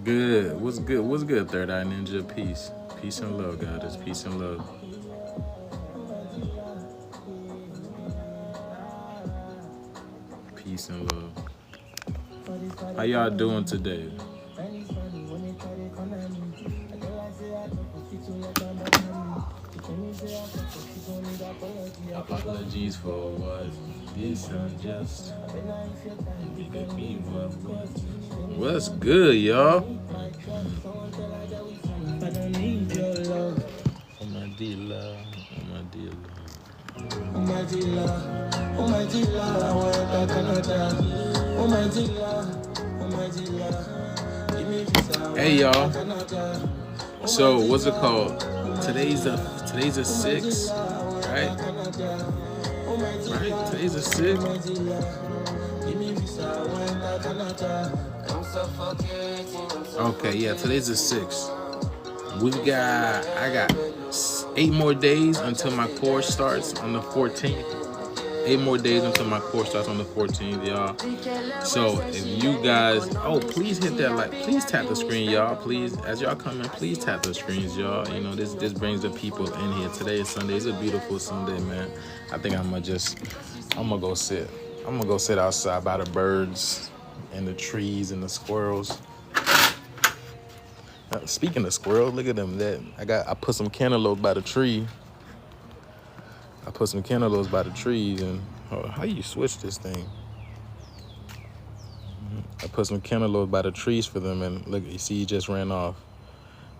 Good. What's good? What's good, Third Eye Ninja? Peace. Peace and love, God. It's peace and love. Peace and love. How y'all doing today? Apologies for what this unjust. What's good, y'all? Oh my dear love, oh my dear love. Oh my dear love, oh my dear love, I want back Canada. Oh my dear love, oh my dear love. Give me visa. Hey y'all. So what's it called? Today's the 6th, right? Right? Today's the 6th. Okay, yeah, today's the 6th. I got 8 more days until my course starts on the 14th. 8 more days until my course starts on the 14th, y'all. So if you guys, please hit that like, please tap the screen, y'all. Please, as y'all come in, please tap the screens, y'all. You know, this brings the people in here. Today is Sunday. It's a beautiful Sunday, man. I think I'm gonna go sit. I'm gonna go sit outside by the birds and the trees and the squirrels. Speaking of squirrels, look at them. I put some cantaloupes by the tree. And how you switch this thing? I put some cantaloupes by the trees for them, and look, you see, he just ran off.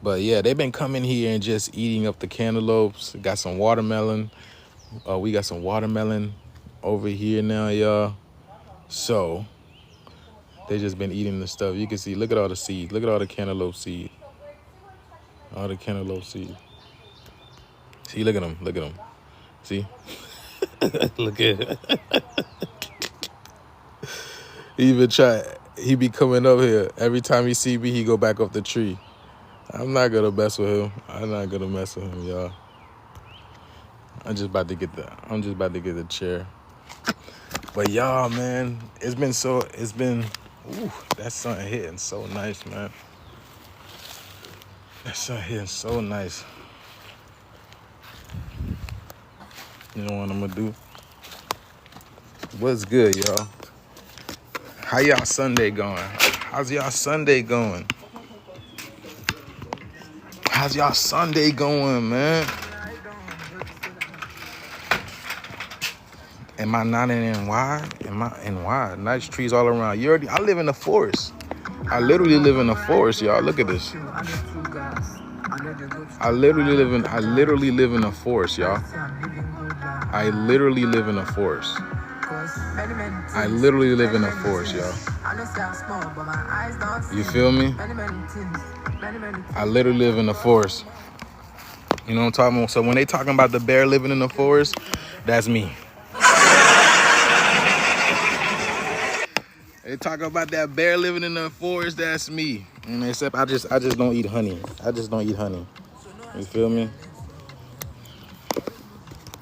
But yeah, they've been coming here and just eating up the cantaloupes. Got some watermelon. We got some watermelon over here now, y'all. So they just been eating the stuff. You can see, look at all the seeds. Look at all the cantaloupe seed. All the cantaloupe seed. See, look at them. Look at them. See? Look at it. He be coming up here. Every time he see me, he go back up the tree. I'm not gonna mess with him. Y'all. I'm just about to get the chair. But y'all, man, that sun hitting so nice, man. That sun hitting so nice. You know what I'm gonna do? What's good, y'all? How y'all Sunday going? How's y'all Sunday going? How's y'all Sunday going, man? Am I not in NY? Am I in NY? Nice trees all around. I live in the forest. I literally live in the forest, y'all. Look at this. I literally live in a forest, y'all. I literally live in a forest. Y'all. You feel me? I literally live in the forest. You know what I'm talking about? So when they talking about the bear living in the forest, that's me. They talk about that bear living in the forest, that's me. And except I just don't eat honey. You feel me?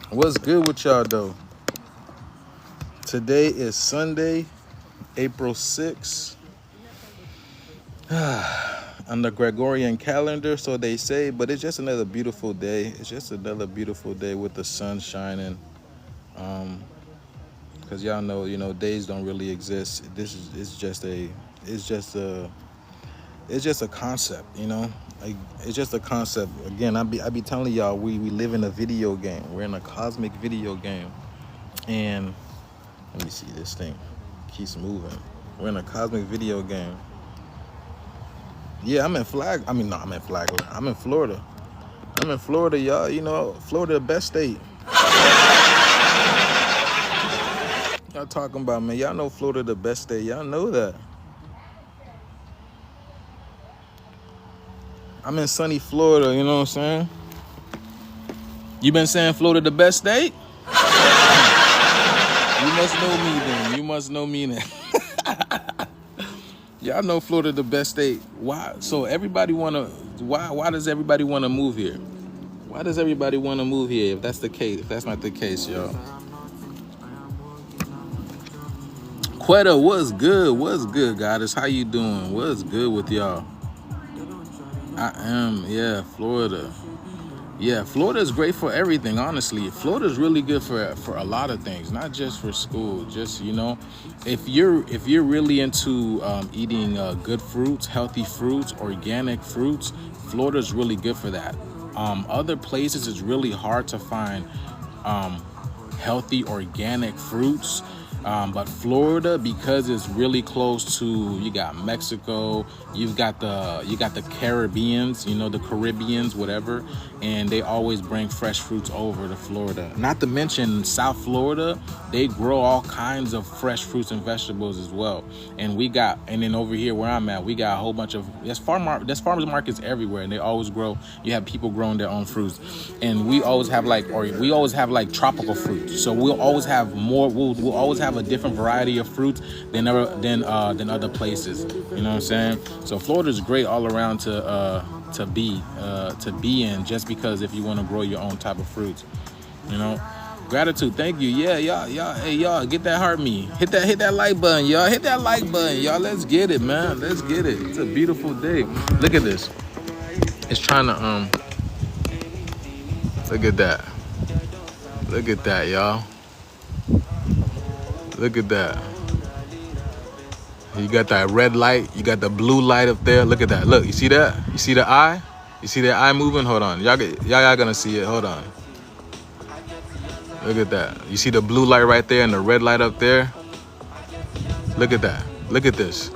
What's good with y'all though? Today is Sunday, April 6th. On the Gregorian calendar, so they say, but it's just another beautiful day. It's just another beautiful day with the sun shining. because y'all know, you know, days don't really exist. This is it's just a concept, you know. Like, it's just a concept. Again, I be telling y'all, we live in a video game. We're in a cosmic video game. And let me see, this thing keeps moving. We're in a cosmic video game. Yeah, I'm in Flagler. I'm in Florida. I'm in Florida, y'all. You know, Florida, the best state. Y'all talking about, man. Y'all know Florida, the best state. Y'all know that. I'm in sunny Florida, you know what I'm saying? You been saying Florida the best state? You must know me then. You must know me then. Y'all know Florida the best state. Why? So everybody why does everybody wanna move here? Why does everybody wanna move here if that's the case? If that's not the case, y'all. Quetta, what's good? What's good, goddess? How you doing? What's good with y'all? Yeah, Florida. Yeah, Florida is great for everything, honestly. Florida is really good for a lot of things, not just for school. Just, you know, if you're really into eating good fruits, healthy fruits, organic fruits, Florida is really good for that. Other places, it's really hard to find healthy organic fruits. But Florida, because it's really close to, you got Mexico, you got the Caribbeans, you know, the Caribbeans, whatever, and they always bring fresh fruits over to Florida. Not to mention South Florida, they grow all kinds of fresh fruits and vegetables as well. And then over here where I'm at, we got a whole bunch of, there's farmers markets everywhere, and they always grow. You have people growing their own fruits, and we always have like tropical fruits. So we'll always have we'll always have a different variety of fruits than other places. You know what I'm saying? So Florida's great all around to be in, just because if you want to grow your own type of fruits, you know. Gratitude, thank you. Yeah, y'all, get that heart me. Hit that like button, y'all. Hit that like button, y'all. Let's get it, man. Let's get it. It's a beautiful day. Look at this. It's trying to look at that. Look at that, y'all. Look at that. You got that red light. You got the blue light up there. Look at that. Look, you see that? You see the eye? You see that eye moving? Hold on. Y'all gonna see it. Hold on. Look at that. You see the blue light right there and the red light up there? Look at that. Look at this.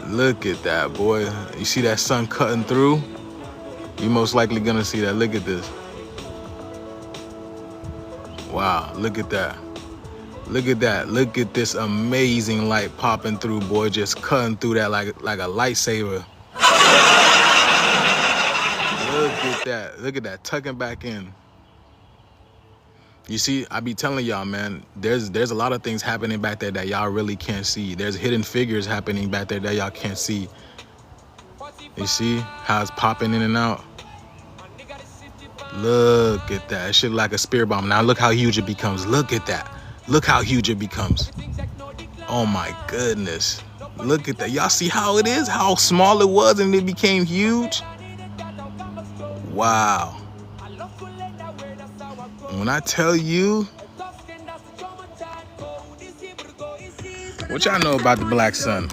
Look at that, boy. You see that sun cutting through? You most likely gonna see that. Look at this. Wow, look at that. Look at that. Look at this amazing light popping through, boy. Just cutting through that like a lightsaber. Look at that. Look at that. Tucking back in. You see, I be telling y'all, man, there's a lot of things happening back there that y'all really can't see. There's hidden figures happening back there that y'all can't see. You see how it's popping in and out? Look at that. It should look like a spirit bomb. Now look how huge it becomes. Look at that. Look how huge it becomes. Oh my goodness. Look at that. Y'all see how it is? How small it was and it became huge? Wow. When I tell you, what y'all know about the black sun?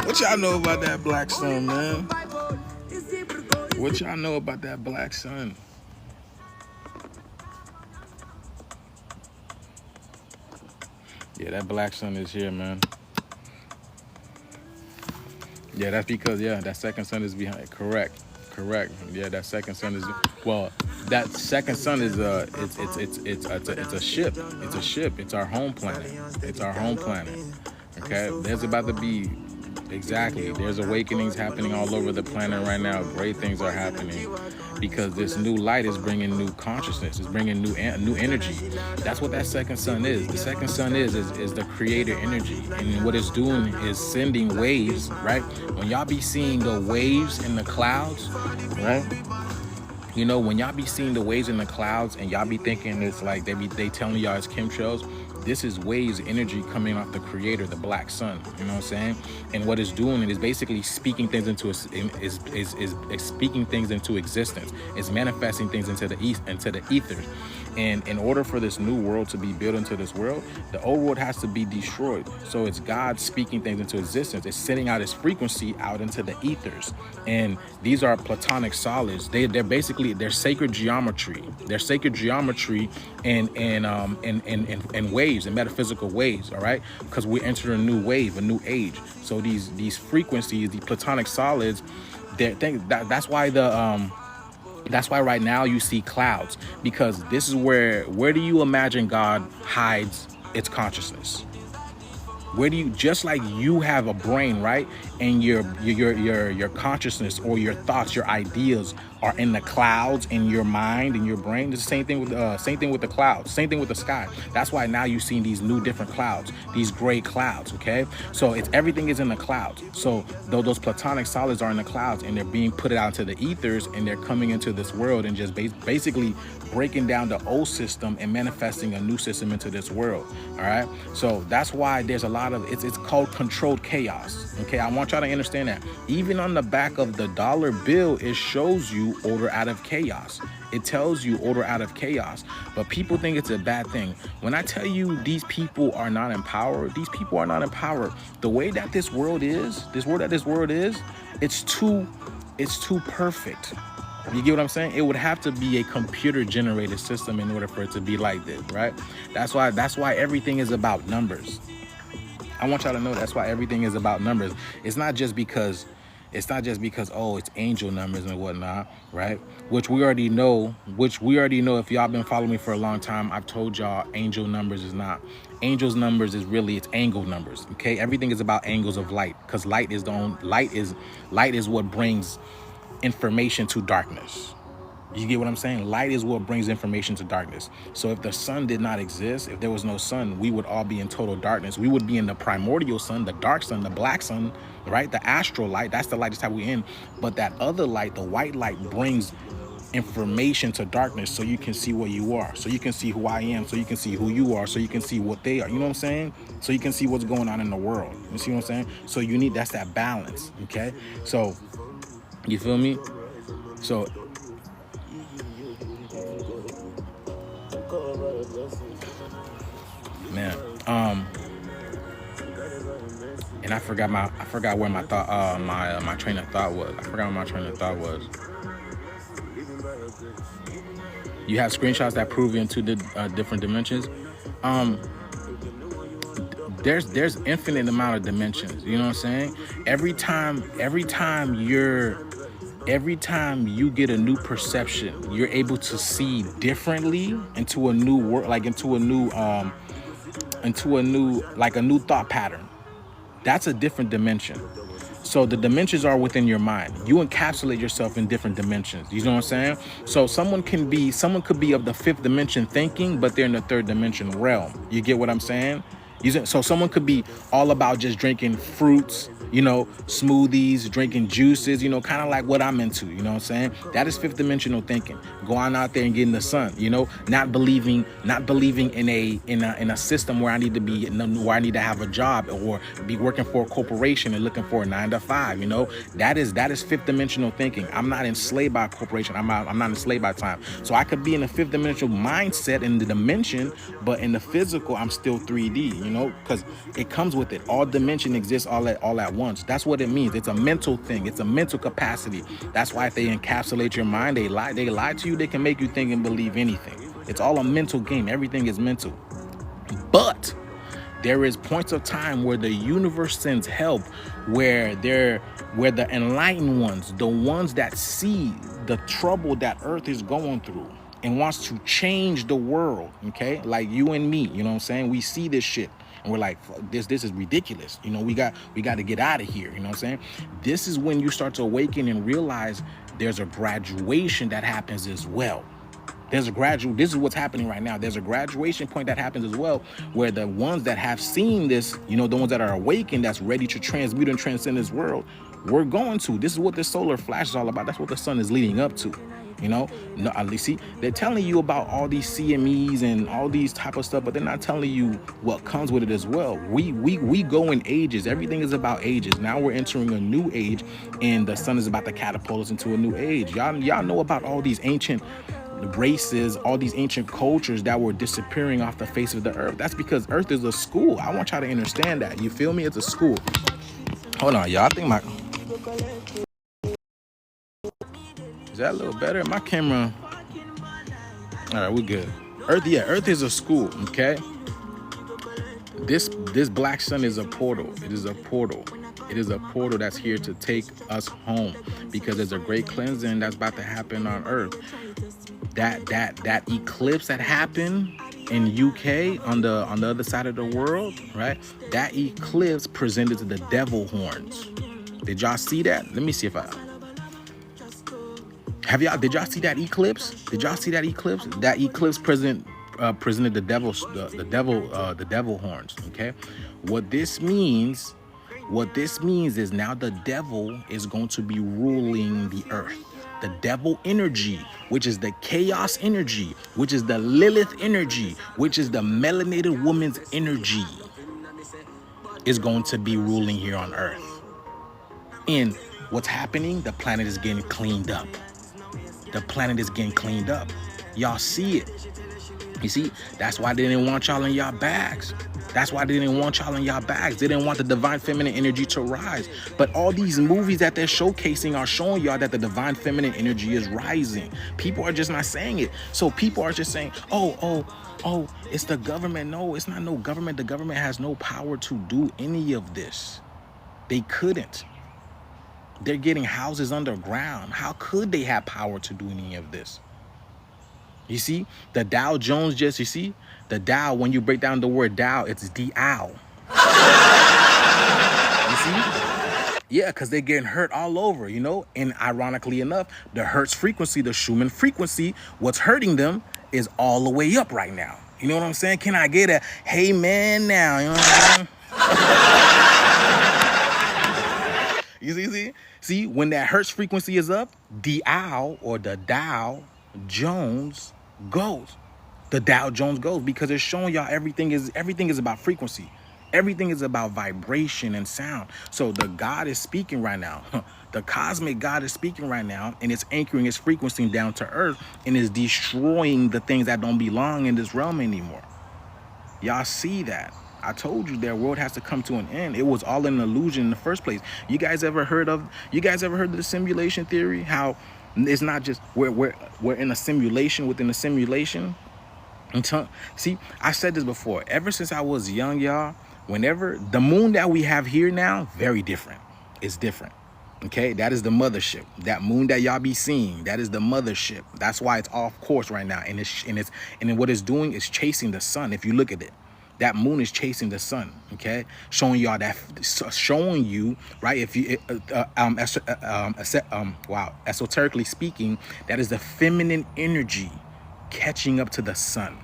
What y'all know about that black sun, man? What y'all know about that black sun? Yeah, that black sun is here, man. Yeah, that's because, yeah, that second sun is behind. Correct. Yeah, that second sun is, well, that second sun is it's a ship. It's a ship. It's our home planet. It's our home planet. Okay, there's about to be, exactly, there's awakenings happening all over the planet right now. Great things are happening because this new light is bringing new consciousness. It's bringing new energy. That's what that second sun is. The second sun is the creator energy, and what it's doing is sending waves. Right, when y'all be seeing the waves in the clouds, right? You know, when y'all be seeing the waves in the clouds and y'all be thinking it's like they telling y'all it's chemtrails, this is waves, energy coming off the creator, the black sun. You know what I'm saying? And what it's doing, it is basically speaking things into is speaking things into existence. It's manifesting things into the ether. And in order for this new world to be built into this world, the old world has to be destroyed. So it's God speaking things into existence. It's sending out its frequency out into the ethers. And these are platonic solids. They're basically, they're sacred geometry. They're sacred geometry and waves, and metaphysical waves, all right? Because we're entering a new wave, a new age. So these frequencies, these platonic solids, that's why right now you see clouds, because this is where do you imagine God hides its consciousness? Where do you, just like you have a brain, right? And your consciousness or your thoughts, your ideas are in the clouds in your mind and your brain. It's the same thing with the clouds, same thing with the sky. That's why now you've seen these new different clouds, these gray clouds, okay? So everything is in the clouds. So those platonic solids are in the clouds, and they're being put out into the ethers, and they're coming into this world and just basically breaking down the old system and manifesting a new system into this world. All right, so that's why there's a lot of it's called controlled chaos. Okay, I want y'all to understand that. Even on the back of the dollar bill, it shows you order out of chaos. It tells you order out of chaos, but people think it's a bad thing. When I tell you these people are not empowered, these people are not empowered. The way that this world is, it's too perfect. You get what I'm saying? It would have to be a computer generated system in order for it to be like this, right? That's why everything is about numbers. I want y'all to know that's why everything is about numbers. It's not just because oh, it's angel numbers and whatnot, right? Which we already know if y'all been following me for a long time. I've told y'all angel numbers is not. Angel's numbers is really, it's angle numbers, okay? Everything is about angles of light, because light is what brings information to darkness. You get what I'm saying? Light is what brings information to darkness. So if the sun did not exist, if there was no sun, we would all be in total darkness. We would be in the primordial sun, the dark sun, the black sun, right? The astral light, that's the light, that's how we're in. But that other light, the white light, brings information to darkness, so you can see what you are, so you can see who I am, so you can see who you are, so you can see what they are. You know what I'm saying? So you can see what's going on in the world. You see what I'm saying? So you need, that's that balance, okay? So you feel me? So man, and I forgot where my thought my train of thought was. I forgot what my train of thought was. You have screenshots that prove into the different dimensions. There's infinite amount of dimensions. You know what I'm saying? Every time you get a new perception, you're able to see differently into a new world, like into a new thought pattern. That's a different dimension. So the dimensions are within your mind. You encapsulate yourself in different dimensions. You know what I'm saying? So someone could be of the fifth dimension thinking, but they're in the third dimension realm. You get what I'm saying? So someone could be all about just drinking fruits, you know, smoothies, drinking juices, you know, kind of like what I'm into, you know what I'm saying? That is fifth dimensional thinking. Going out there and getting the sun, you know, not believing in a system where I need to be, where I need to have a job or be working for a corporation and looking for a 9 to 5, you know? That is fifth dimensional thinking. I'm not enslaved by a corporation. I'm not enslaved by time. So I could be in a fifth dimensional mindset in the dimension, but in the physical, I'm still 3D, you know, because it comes with it. All dimension exists all at once. That's what it means. It's a mental thing. It's a mental capacity. That's why if they encapsulate your mind, they lie to you, they can make you think and believe anything. It's all a mental game. Everything is mental. But there is points of time where the universe sends help, where the enlightened ones, the ones that see the trouble that Earth is going through and wants to change the world, okay? Like you and me, you know what I'm saying? We see this shit and we're like, this is ridiculous. You know, we got to get out of here, you know what I'm saying? This is when you start to awaken and realize there's a graduation that happens as well. This is what's happening right now. There's a graduation point that happens as well, where the ones that have seen this, you know, the ones that are awakened, that's ready to transmute and transcend this world, we're going to. This is what this solar flash is all about. That's what the sun is leading up to. You know, no, at least see, they're telling you about all these CMEs and all these type of stuff, but they're not telling you what comes with it as well. We go in ages. Everything is about ages. Now we're entering a new age, and the sun is about to catapult us into a new age. Y'all know about all these ancient races, all these ancient cultures that were disappearing off the face of the earth. That's because earth is a school. I want y'all to understand that. You feel me? It's a school. Hold on, y'all. I think is that a little better? My camera. All right, we're good. Earth, yeah, earth is a school, okay? This black sun is a portal. It is a portal. It is a portal that's here to take us home, because there's a great cleansing that's about to happen on earth. That eclipse that happened in UK on the other side of the world, right? That eclipse presented to the devil horns. Did y'all see that? Let me see if did y'all see that eclipse? Did y'all see that eclipse? That eclipse presented the devil horns. Okay, what this means is now the devil is going to be ruling the earth. The devil energy, which is the chaos energy, which is the Lilith energy, which is the melanated woman's energy, is going to be ruling here on earth. And what's happening? The planet is getting cleaned up. The planet is getting cleaned up. Y'all see it. You see, that's why they didn't want y'all in y'all bags. That's why they didn't want y'all in y'all bags. They didn't want the divine feminine energy to rise. But all these movies that they're showcasing are showing y'all that the divine feminine energy is rising. People are just not saying it. So people are just saying, oh, it's the government. No, it's not no government. The government has no power to do any of this. They couldn't. They're getting houses underground. How could they have power to do any of this? You see, the Dow Jones you see, the Dow, when you break down the word Dow, it's D-ow. You see? Yeah, because they're getting hurt all over, you know? And ironically enough, the Hertz frequency, the Schumann frequency, what's hurting them is all the way up right now. You know what I'm saying? Can I get a, hey man now? You know what I'm saying? You see, when that Hertz frequency is up, the owl or the Dow Jones goes. The Dow Jones goes, because it's showing y'all everything is about frequency. Everything is about vibration and sound. So the God is speaking right now. The cosmic God is speaking right now, and it's anchoring its frequency down to earth and is destroying the things that don't belong in this realm anymore. Y'all see that? I told you their world has to come to an end. It was all an illusion in the first place. You guys ever heard of the simulation theory? How it's not just we're in a simulation within a simulation. See, I said this before. Ever since I was young, y'all, whenever the moon that we have here now, very different. It's different. Okay, that is the mothership. That moon that y'all be seeing, that is the mothership. That's why it's off course right now, and what it's doing is chasing the sun. If you look at it, that moon is chasing the sun. Okay, showing y'all that, showing you right. If you esoterically speaking, that is the feminine energy catching up to the sun.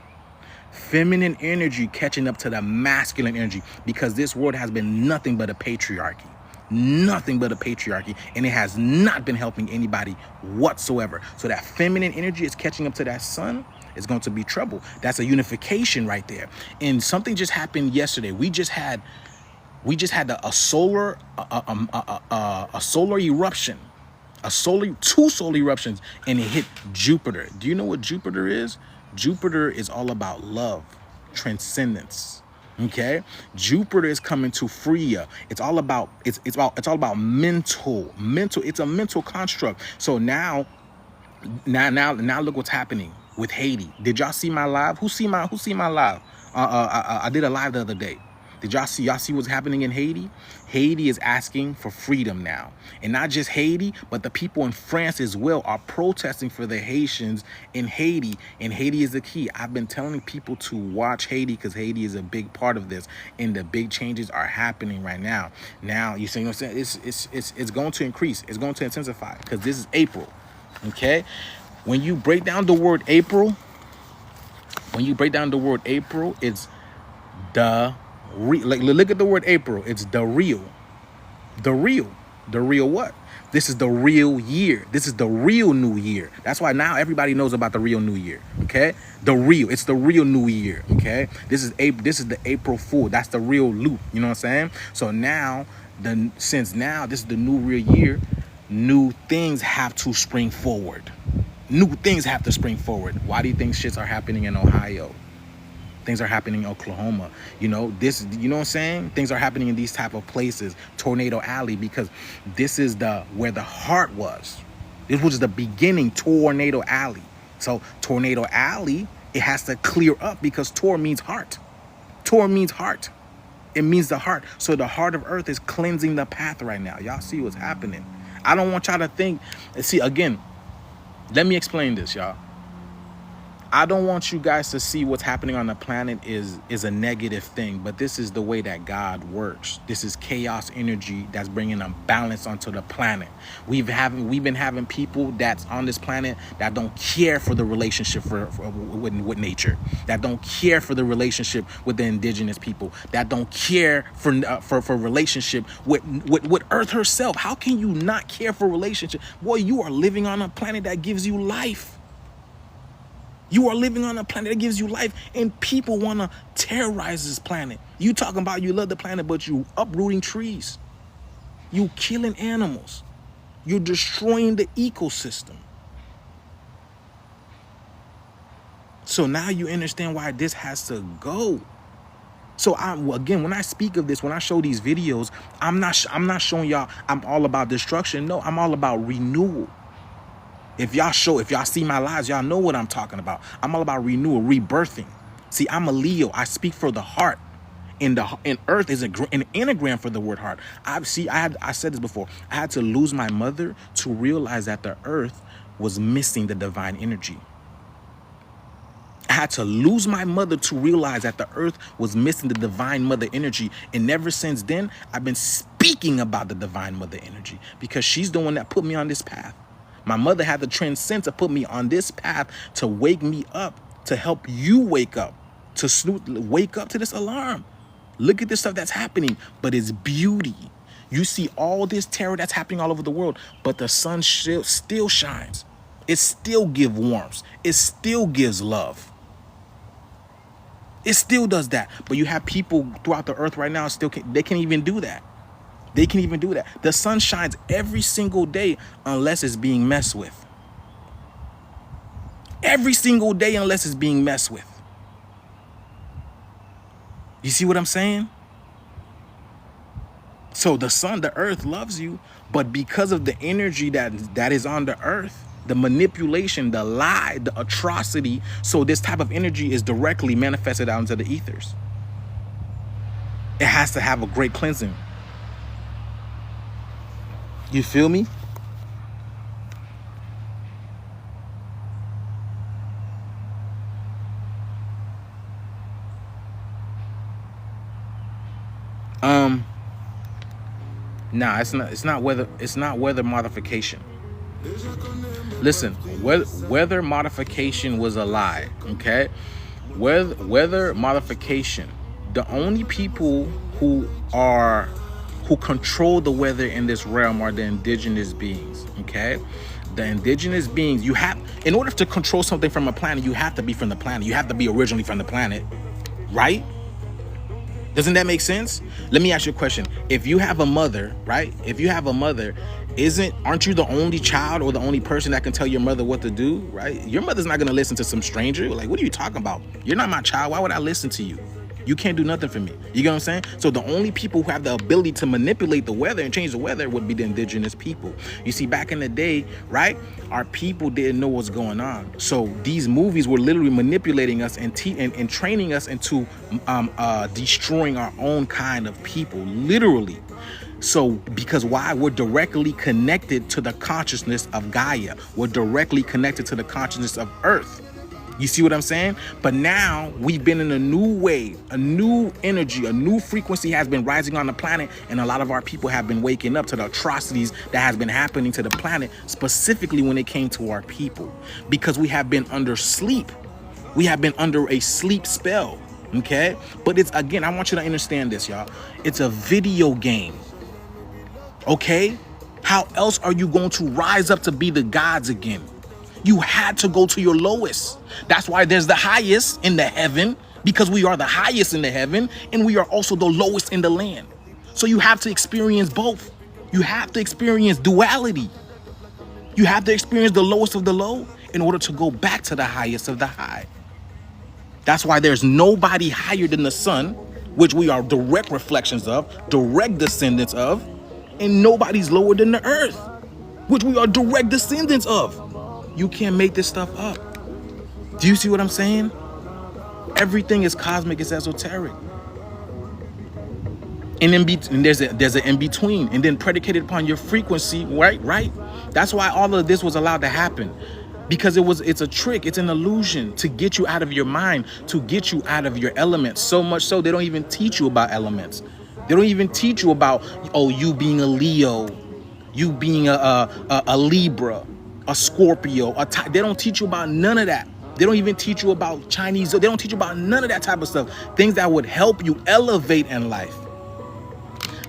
Feminine energy catching up to the masculine energy, because this world has been nothing but a patriarchy. Nothing but a patriarchy, and it has not been helping anybody whatsoever. So that feminine energy is catching up to that sun. Is going to be trouble. That's a unification right there. And something just happened yesterday. We just had a solar eruption, two solar eruptions, and it hit Jupiter. Do you know what Jupiter is? Jupiter is all about love, transcendence. Okay, Jupiter is coming to free you. It's all about mental. It's a mental construct. So now look what's happening with Haiti. Did y'all see my live? Who see my live? I did a live the other day. Did y'all see what's happening in Haiti? Haiti is asking for freedom now. And not just Haiti, but the people in France as well are protesting for the Haitians in Haiti. And Haiti is the key. I've been telling people to watch Haiti, because Haiti is a big part of this. And the big changes are happening right now. Now, you know what I'm saying? It's going to increase. It's going to intensify, because this is April. Okay? When you break down the word April, it's the look at the word April. It's the real what? This is the real year. This is the real new year. That's why now everybody knows about the real new year. Okay, it's the real new year. Okay, this is the April Fool. That's the real loop. You know what I'm saying? So now, since this is the new real year, new things have to spring forward. New things have to spring forward. Why do you think shits are happening in Ohio? Things are happening in Oklahoma. You know, this, you know what I'm saying? Things are happening in these type of places. Tornado Alley, because this is where the heart was. This was the beginning, Tornado Alley. So Tornado Alley, it has to clear up because Tor means heart. Tor means heart. It means the heart. So the heart of earth is cleansing the path right now. Y'all see what's happening. I don't want y'all to think, see, again, let me explain this, y'all. I don't want you guys to see what's happening on the planet is a negative thing, but this is the way that God works. This is chaos energy that's bringing a balance onto the planet. We've been having people that's on this planet that don't care for the relationship with nature, that don't care for the relationship with the indigenous people, that don't care for relationship with Earth herself. How can you not care for relationship? Boy, you are living on a planet that gives you life. You are living on a planet that gives you life, and people want to terrorize this planet. You talking about you love the planet, but you uprooting trees. You killing animals. You're destroying the ecosystem. So now you understand why this has to go. So again, when I speak of this, when I show these videos, I'm not showing y'all I'm all about destruction. No, I'm all about renewal. If y'all see my lives, y'all know what I'm talking about. I'm all about renewal, rebirthing. See, I'm a Leo. I speak for the heart. And Earth is an anagram for the word heart. I said this before. I had to lose my mother to realize that the Earth was missing the divine energy. I had to lose my mother to realize that the Earth was missing the divine mother energy. And ever since then, I've been speaking about the divine mother energy because she's the one that put me on this path. My mother had to transcend to put me on this path to wake me up, to help you wake up, wake up to this alarm. Look at this stuff that's happening, but it's beauty. You see all this terror that's happening all over the world, but the sun still shines. It still gives warmth. It still gives love. It still does that. But you have people throughout the earth right now they can't even do that. They can even do that. The sun shines every single day unless it's being messed with. Every single day unless it's being messed with. You see what I'm saying? So the sun, the earth loves you, but because of the energy that is on the earth, the manipulation, the lie, the atrocity, so this type of energy is directly manifested out into the ethers. It has to have a great cleansing. You feel me? Nah, it's not weather modification. Listen, weather modification was a lie, okay? Weather modification. The only people who control the weather in this realm are the indigenous beings, okay? The indigenous beings, in order to control something from a planet, you have to be from the planet. You have to be originally from the planet, right? Doesn't that make sense? Let me ask you a question. If you have a mother, right? If you have a mother, aren't you the only child or the only person that can tell your mother what to do, right? Your mother's not gonna listen to some stranger. Like, what are you talking about? You're not my child. Why would I listen to you? You can't do nothing for me. You get what I'm saying? So the only people who have the ability to manipulate the weather and change the weather would be the indigenous people. You see, back in the day, right, our people didn't know what's going on. So these movies were literally manipulating us and training us into destroying our own kind of people, literally. So because why? We're directly connected to the consciousness of Gaia. We're directly connected to the consciousness of Earth. You see what I'm saying? But now we've been in a new wave, a new energy, a new frequency has been rising on the planet. And a lot of our people have been waking up to the atrocities that has been happening to the planet, specifically when it came to our people, because we have been under sleep. We have been under a sleep spell. Okay. But it's, again, I want you to understand this, y'all. It's a video game. Okay. How else are you going to rise up to be the gods again? You had to go to your lowest. That's why there's the highest in the heaven, because we are the highest in the heaven and we are also the lowest in the land. So you have to experience both. You have to experience duality. You have to experience the lowest of the low in order to go back to the highest of the high. That's why there's nobody higher than the sun, which we are direct reflections of, direct descendants of, and nobody's lower than the earth, which we are direct descendants of. You can't make this stuff up. Do you see what I'm saying? Everything is cosmic, it's esoteric. And there's an in-between, and then predicated upon your frequency, right? That's why all of this was allowed to happen. Because it's a trick, it's an illusion to get you out of your mind, to get you out of your elements. So much so they don't even teach you about elements. They don't even teach you about, oh, you being a Leo, you being a Libra, a Scorpio. They don't teach you about none of that. They don't even teach you about Chinese. They don't teach you about none of that type of stuff. Things that would help you elevate in life.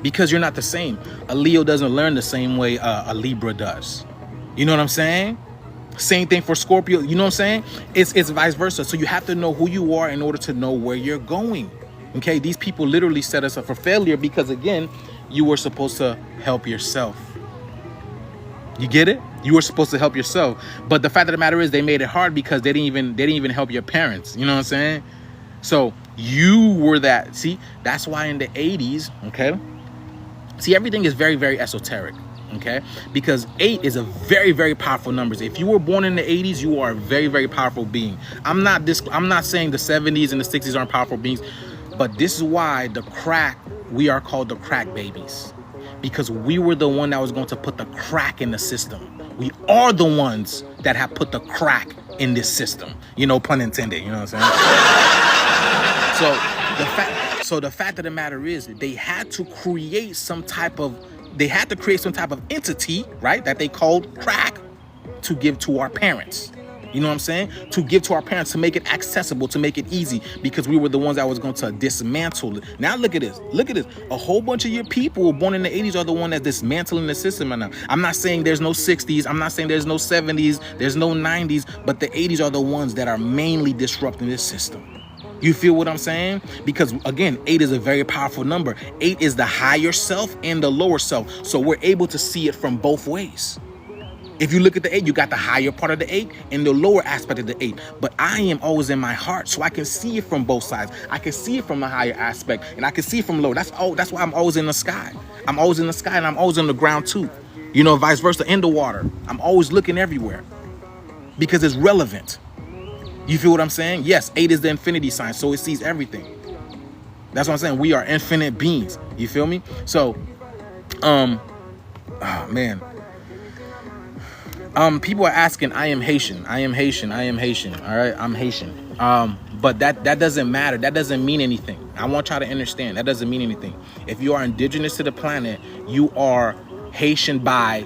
Because you're not the same. A Leo doesn't learn the same way a Libra does. You know what I'm saying? Same thing for Scorpio. You know what I'm saying? It's vice versa. So you have to know who you are in order to know where you're going. Okay? These people literally set us up for failure because, again, you were supposed to help yourself. You get it? You were supposed to help yourself. But the fact of the matter is they made it hard because they didn't even help your parents. You know what I'm saying? So you were that. See, that's why in the 80s, okay? See, everything is very, very esoteric, okay? Because 8 is a very, very powerful number. If you were born in the 80s, you are a very, very powerful being. I'm not saying the 70s and the 60s aren't powerful beings, but this is why we are called the crack babies. Because we were the one that was going to put the crack in the system. We are the ones that have put the crack in this system. You know, pun intended, you know what I'm saying? So the fact of the matter is that they had to create some type of entity, right, that they called crack to give to our parents. You know what I'm saying? To give to our parents, to make it accessible, to make it easy, because we were the ones that was going to dismantle it. Now look at this. Look at this. A whole bunch of your people born in the 80s are the one that's dismantling the system right now. I'm not saying there's no 60s. I'm not saying there's no 70s. There's no 90s. But the 80s are the ones that are mainly disrupting this system. You feel what I'm saying? Because, again, 8 is a very powerful number. 8 is the higher self and the lower self. So we're able to see it from both ways. If you look at the 8, you got the higher part of the 8 and the lower aspect of the 8. But I am always in my heart, so I can see it from both sides. I can see it from the higher aspect, and I can see it from lower. That's why I'm always in the sky. I'm always in the sky, and I'm always on the ground too. You know, vice versa, in the water. I'm always looking everywhere because it's relevant. You feel what I'm saying? Yes, 8 is the infinity sign, so it sees everything. That's what I'm saying. We are infinite beings. You feel me? So, oh man. People are asking, I am Haitian. I am Haitian. I am Haitian. All right, I'm Haitian. But that doesn't matter. That doesn't mean anything. I want y'all to understand. That doesn't mean anything. If you are indigenous to the planet, you are Haitian by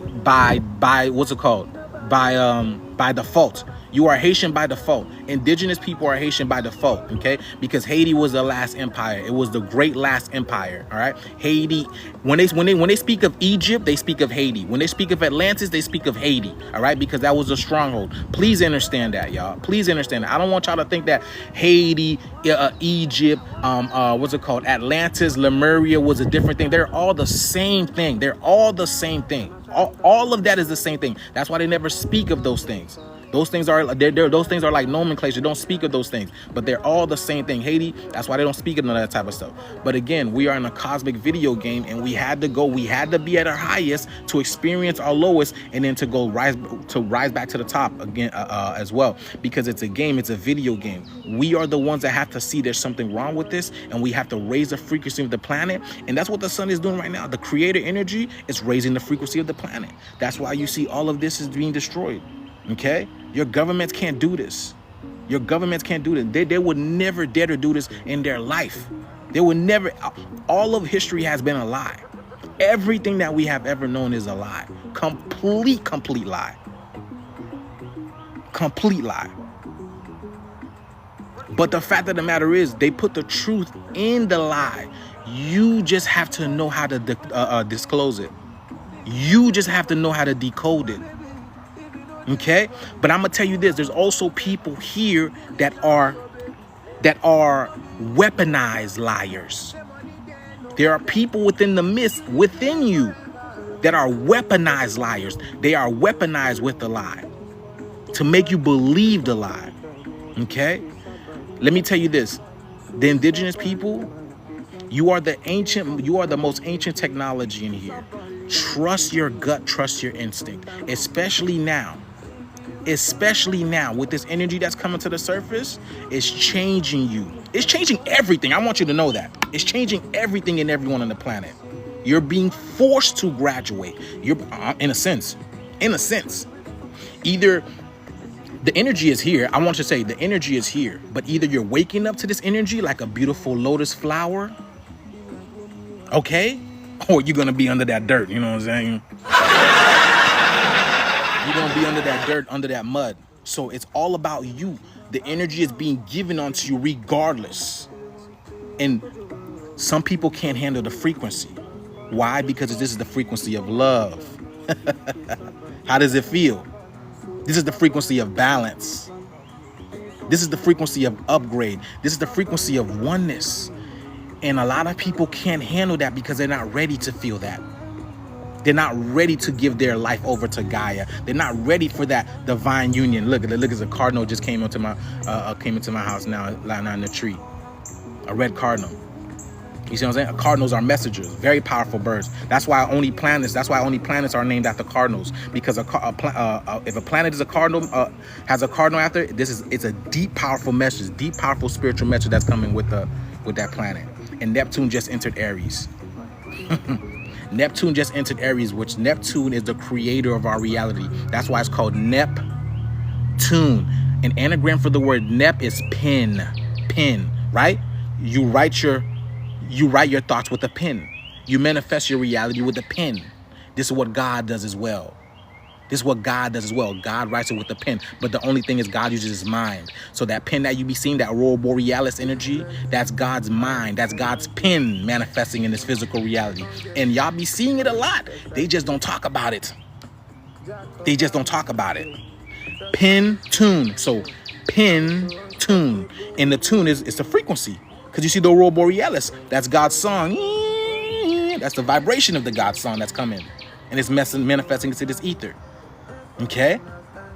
what's it called? By default. You are Haitian by default. Indigenous people are Haitian by default, okay? Because Haiti was the last empire. It was the great last empire, all right? Haiti, when they speak of Egypt, they speak of Haiti. When they speak of Atlantis, they speak of Haiti, all right? Because that was a stronghold. Please understand that, y'all. Please understand that. I don't want y'all to think that Haiti, Egypt, what's it called? Atlantis, Lemuria was a different thing. They're all the same thing. They're all the same thing. All of that is the same thing. That's why they never speak of those things. Those things are like nomenclature. Don't speak of those things, but they're all the same thing. Haiti, that's why they don't speak of none of that type of stuff. But again, we are in a cosmic video game, and we had to be at our highest to experience our lowest, and then to rise back to the top again as well. Because it's a game, it's a video game. We are the ones that have to see there's something wrong with this, and we have to raise the frequency of the planet. And that's what the sun is doing right now. The creator energy is raising the frequency of the planet. That's why you see all of this is being destroyed. Okay, your governments can't do this. Your governments can't do this. They would never dare to do this in their life. They would never. All of history has been a lie. Everything that we have ever known is a lie. Complete lie. Complete lie. But the fact of the matter is, they put the truth in the lie. You just have to know how to disclose it. You just have to know how to decode it. Okay, but I'm gonna tell you this: there's also people here that are weaponized liars. There are people within the mist, within you, that are weaponized liars. They are weaponized with the lie to make you believe the lie. Okay? Let me tell you this. The indigenous people, you are the most ancient technology in here. Trust your gut, trust your instinct, especially now. Especially now with this energy that's coming to the surface. It's changing you. It's changing everything. I want you to know that. It's changing everything and everyone on the planet. You're being forced to graduate. You're in a sense, either the energy is here. I want you to say the energy is here, but either you're waking up to this energy like a beautiful lotus flower, okay, or you're gonna be under that dirt. You know what I'm saying? You're gonna be under that dirt, under that mud. So it's all about you. The energy is being given onto you regardless. And some people can't handle the frequency. Why? Because this is the frequency of love. How does it feel? This is the frequency of balance. This is the frequency of upgrade. This is the frequency of oneness. And a lot of people can't handle that because they're not ready to feel that. They're not ready to give their life over to Gaia. They're not ready for that divine union. Look, as a cardinal just came into my house now in the tree. A red cardinal. You see what I'm saying? Cardinals are messengers, very powerful birds. That's why only planets are named after cardinals. Because if a planet is a cardinal, has a cardinal after it, it's a deep, powerful message, deep, powerful spiritual message that's coming with that planet. And Neptune just entered Aries. Neptune just entered Aries, which Neptune is the creator of our reality. That's why it's called Neptune. An anagram for the word Nep is pen, right? You write your thoughts with a pen. You manifest your reality with a pen. This is what God does as well. God writes it with a pen. But the only thing is God uses his mind. So that pen that you be seeing, that aurora borealis energy, that's God's mind. That's God's pen manifesting in this physical reality. And y'all be seeing it a lot. They just don't talk about it. Pen, tune. So pen, tune. And the tune it's the frequency. Because you see the aurora borealis, that's God's song. That's the vibration of the God's song that's coming. And it's manifesting into this ether. Okay?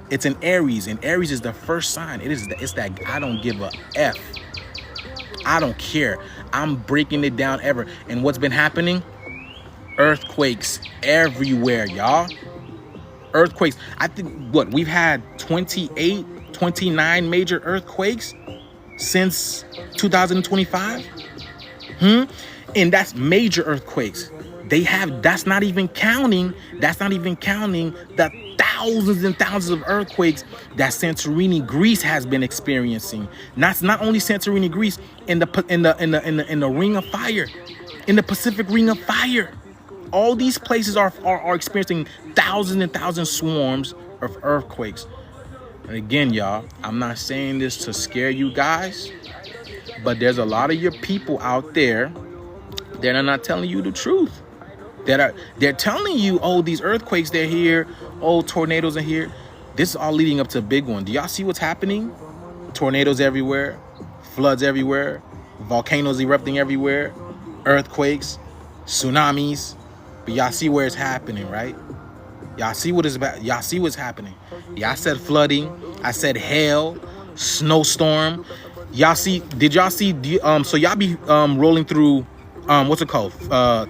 It's in Aries. And Aries is the first sign. It's that I don't give a F. I don't care. I'm breaking it down ever. And what's been happening? Earthquakes everywhere, y'all. Earthquakes. I think, we've had 29 major earthquakes since 2025. And that's major earthquakes. That's not even counting the thousands and thousands of earthquakes that Santorini, Greece has been experiencing. Not only Santorini, Greece, in the Ring of Fire, in the Pacific Ring of Fire. All these places are experiencing thousands and thousands swarms of earthquakes. And again, y'all, I'm not saying this to scare you guys, but there's a lot of your people out there that are not telling you the truth. They're telling you, oh, these earthquakes, they're here. Oh, tornadoes are here. This is all leading up to a big one. Do y'all see what's happening? Tornadoes everywhere, floods everywhere, volcanoes erupting everywhere, earthquakes, tsunamis. But y'all see where it's happening, right? Y'all see what it's about. Y'all see what's happening. Yeah, I said flooding. I said hail, snowstorm. Y'all see? Did y'all see? So y'all be rolling through. What's it called?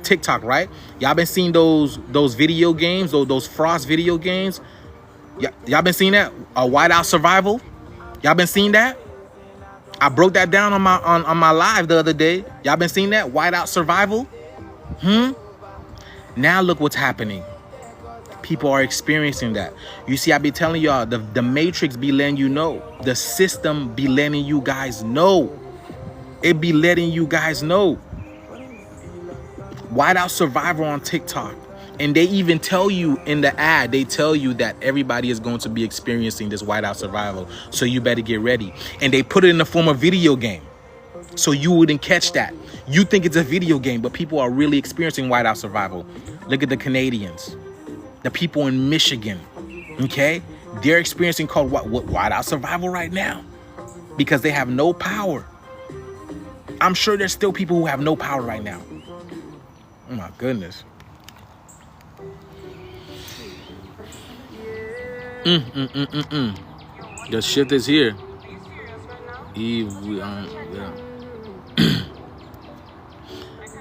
TikTok, right? Y'all been seeing those video games, those Frost video games. Y'all been seeing that? Whiteout Survival. Y'all been seeing that? I broke that down on my live the other day. Y'all been seeing that? Whiteout Survival. Now look what's happening. People are experiencing that. You see, I be telling y'all, the Matrix be letting you know. The system be letting you guys know. It be letting you guys know. Whiteout Survivor on TikTok. And they even tell you in the ad, they tell you that everybody is going to be experiencing this whiteout survival. So you better get ready. And they put it in the form of video game. So you wouldn't catch that. You think it's a video game, but people are really experiencing whiteout survival. Look at the Canadians. The people in Michigan. Okay? They're experiencing called whiteout survival right now. Because they have no power. I'm sure there's still people who have no power right now. Oh my goodness. The shift is here. Eve, yeah.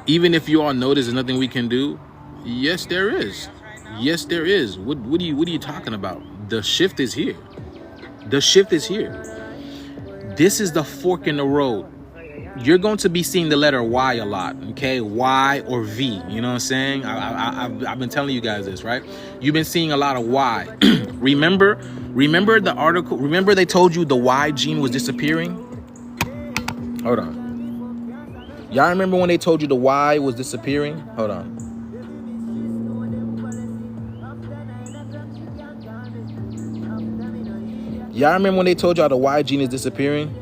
Even if you all notice there's nothing we can do, yes, there is. Yes, there is. What are you talking about? The shift is here. The shift is here. This is the fork in the road. You're going to be seeing the letter Y a lot, okay? Y or V, you know what I'm saying? I've been telling you guys this, right? You've been seeing a lot of Y. Remember the article? Remember they told you the Y gene was disappearing? Hold on. Y'all remember when they told you the Y was disappearing? Hold on. Y'all remember when they told y'all the Y gene is disappearing?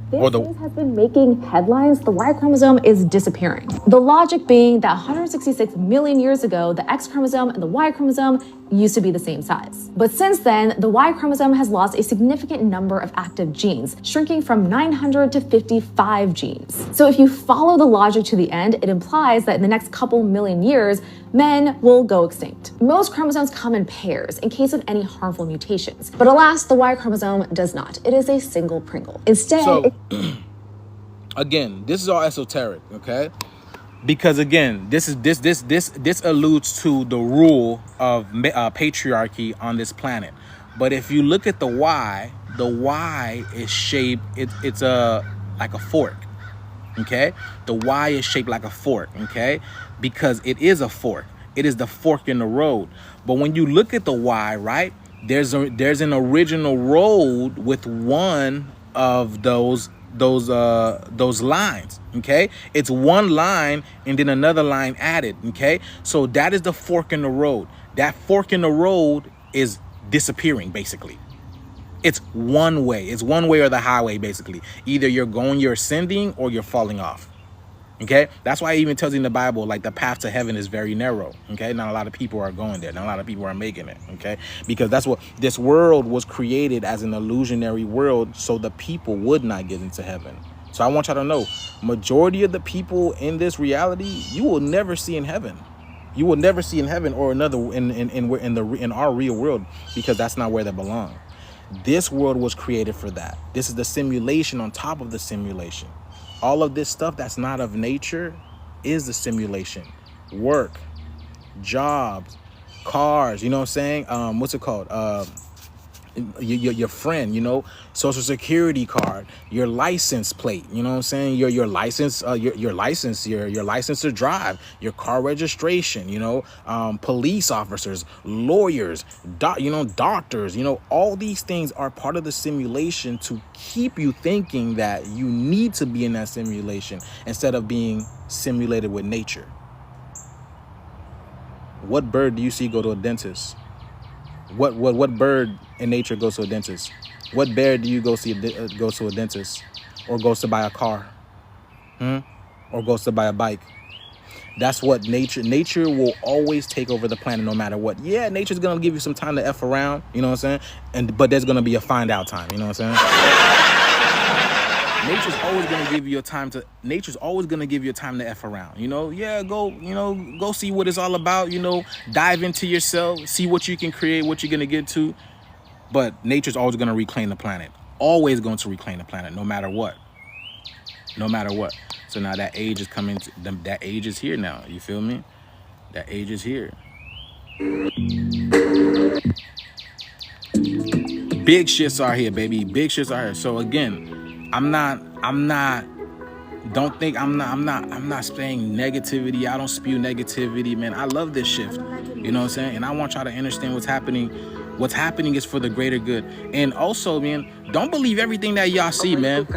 This news has been making headlines. The Y chromosome is disappearing. The logic being that 166 million years ago, the X chromosome and the Y chromosome used to be the same size. But since then, the Y chromosome has lost a significant number of active genes, shrinking from 900 to 55 genes. So if you follow the logic to the end, it implies that in the next couple million years, men will go extinct. Most chromosomes come in pairs in case of any harmful mutations. But alas, the Y chromosome does not. It is a single Pringle. Instead, again, this is all esoteric, okay? Because again, this alludes to the rule of patriarchy on this planet. But if you look at the Y is shaped. It's like a fork, okay? The Y is shaped like a fork, okay? Because it is a fork. It is the fork in the road. But when you look at the Y, right, there's an original road with one of those lines, okay? It's one line and then another line added, okay? So that is the fork in the road. That fork in the road is disappearing, basically. It's one way. It's one way or the highway, basically. Either you're ascending or you're falling off. Okay, that's why it even tells you in the Bible, like, the path to heaven is very narrow. Okay, not a lot of people are going there. Not a lot of people are making it. Okay, because that's what this world was created as, an illusionary world, so the people would not get into heaven. So I want y'all to know, majority of the people in this reality, you will never see in heaven. You will never see in heaven or another in our real world, because that's not where they belong. This world was created for that. This is the simulation on top of the simulation. All of this stuff that's not of nature is the simulation. Work, jobs, cars, you know what I'm saying? What's it called? Your friend, you know, social security card, your license plate, you know what I'm saying? Your license, your license to drive, your car registration, you know, police officers, lawyers, doctors, you know, all these things are part of the simulation to keep you thinking that you need to be in that simulation instead of being simulated with nature. What bird do you see go to a dentist? What bird in nature goes to a dentist? What bear do you go see goes to a dentist, or goes to buy a car, or goes to buy a bike? That's what nature will always take over the planet no matter what. Yeah, nature's gonna give you some time to F around, you know what I'm saying? But there's gonna be a find out time, you know what I'm saying? Nature's always gonna give you a time to F around, you know? Yeah, go see what it's all about, you know, dive into yourself, see what you can create, what you're gonna get to. But nature's always gonna reclaim the planet. Always going to reclaim the planet, no matter what. No matter what. So now that age is coming, that age is here now, you feel me? That age is here. Big shits are here, baby. Big shits are here. So again, I'm not saying negativity. I don't spew negativity, man. I love this shift. You know what I'm saying? And I want y'all to understand what's happening. What's happening is for the greater good. And also, man, don't believe everything that y'all see, man.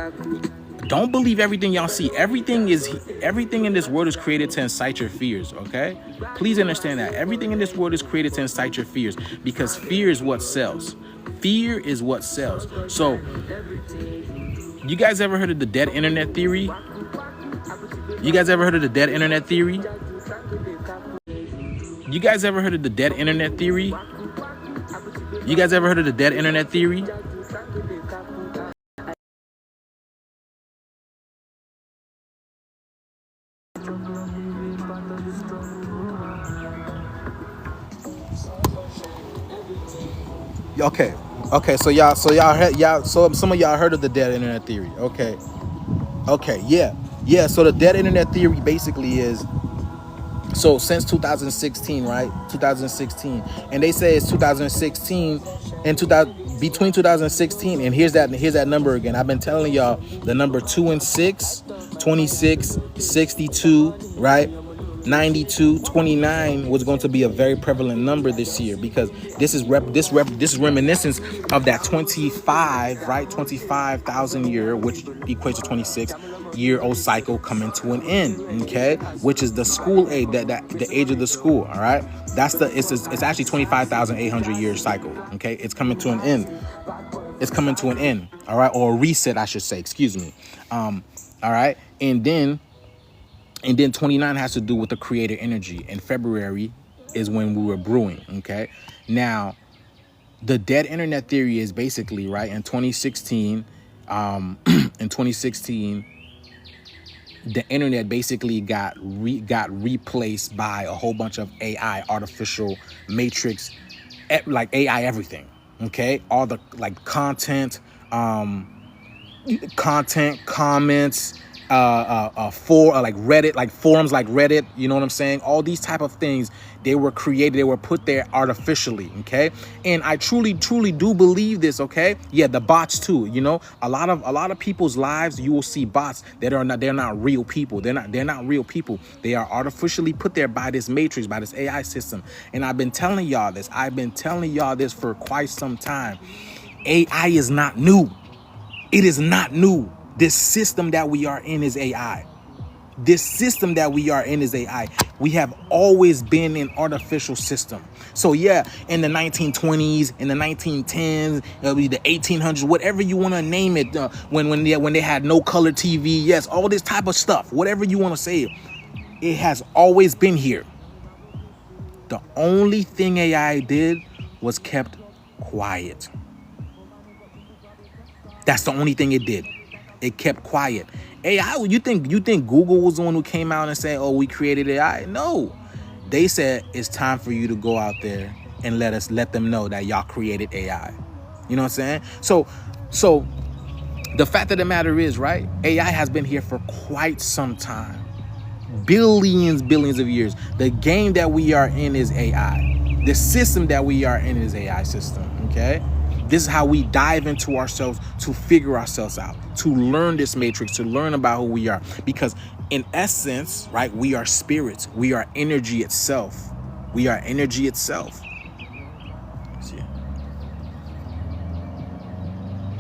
Don't believe everything y'all see. Everything in this world is created to incite your fears, okay? Please understand that. Everything in this world is created to incite your fears, because fear is what sells. Fear is what sells. So, you guys ever heard of the dead internet theory? You guys ever heard of the dead internet theory? You guys ever heard of the dead internet theory? You guys ever heard of the dead internet theory? Okay, Okay, so some of y'all heard of the dead internet theory. Okay, yeah. So the dead internet theory basically is, so since 2016, right? 2016, and they say it's 2016 and 2000, between 2016 and here's that number again. I've been telling y'all the number 2 and 6, 26, 62, right? 92, 29 was going to be a very prevalent number this year, because this is reminiscence of that 25, right? 25,000 year, which equates to 26-year-old cycle coming to an end, okay? Which is the school age, that the age of the school, all right? It's actually 25,800 year cycle, okay? It's coming to an end. It's coming to an end, all right? Or a reset, I should say, excuse me. All right? And then 29 has to do with the creator energy, and February is when we were brewing, okay? Now, the dead internet theory is basically, right, in 2016, the internet basically got replaced by a whole bunch of AI, artificial matrix, like AI everything, okay? All the like content, comments, like Reddit, like forums like Reddit, you know what I'm saying? All these type of things, they were created, they were put there artificially, okay? And I truly do believe this, okay? Yeah, the bots too, you know, a lot of people's lives, you will see bots that they're not real people. They're not real people. They are artificially put there by this matrix, by this AI system. And I've been telling y'all this for quite some time. AI is not new. It is not new. This system that we are in is AI. We have always been an artificial system. So yeah, in the 1920s, in the 1910s, the 1800s, whatever you want to name it, when they had no color TV, yes, all this type of stuff, whatever you want to say, it has always been here. The only thing AI did was kept quiet. That's the only thing it did. It kept quiet. AI, you think Google was the one who came out and said, "Oh, we created AI"? No. They said it's time for you to go out there and let them know that y'all created AI. You know what I'm saying? So the fact of the matter is, right? AI has been here for quite some time. Billions of years. The game that we are in is AI. The system that we are in is AI system, okay? This is how we dive into ourselves to figure ourselves out, to learn this matrix, to learn about who we are. Because in essence, right, we are spirits. We are energy itself. We are energy itself. See?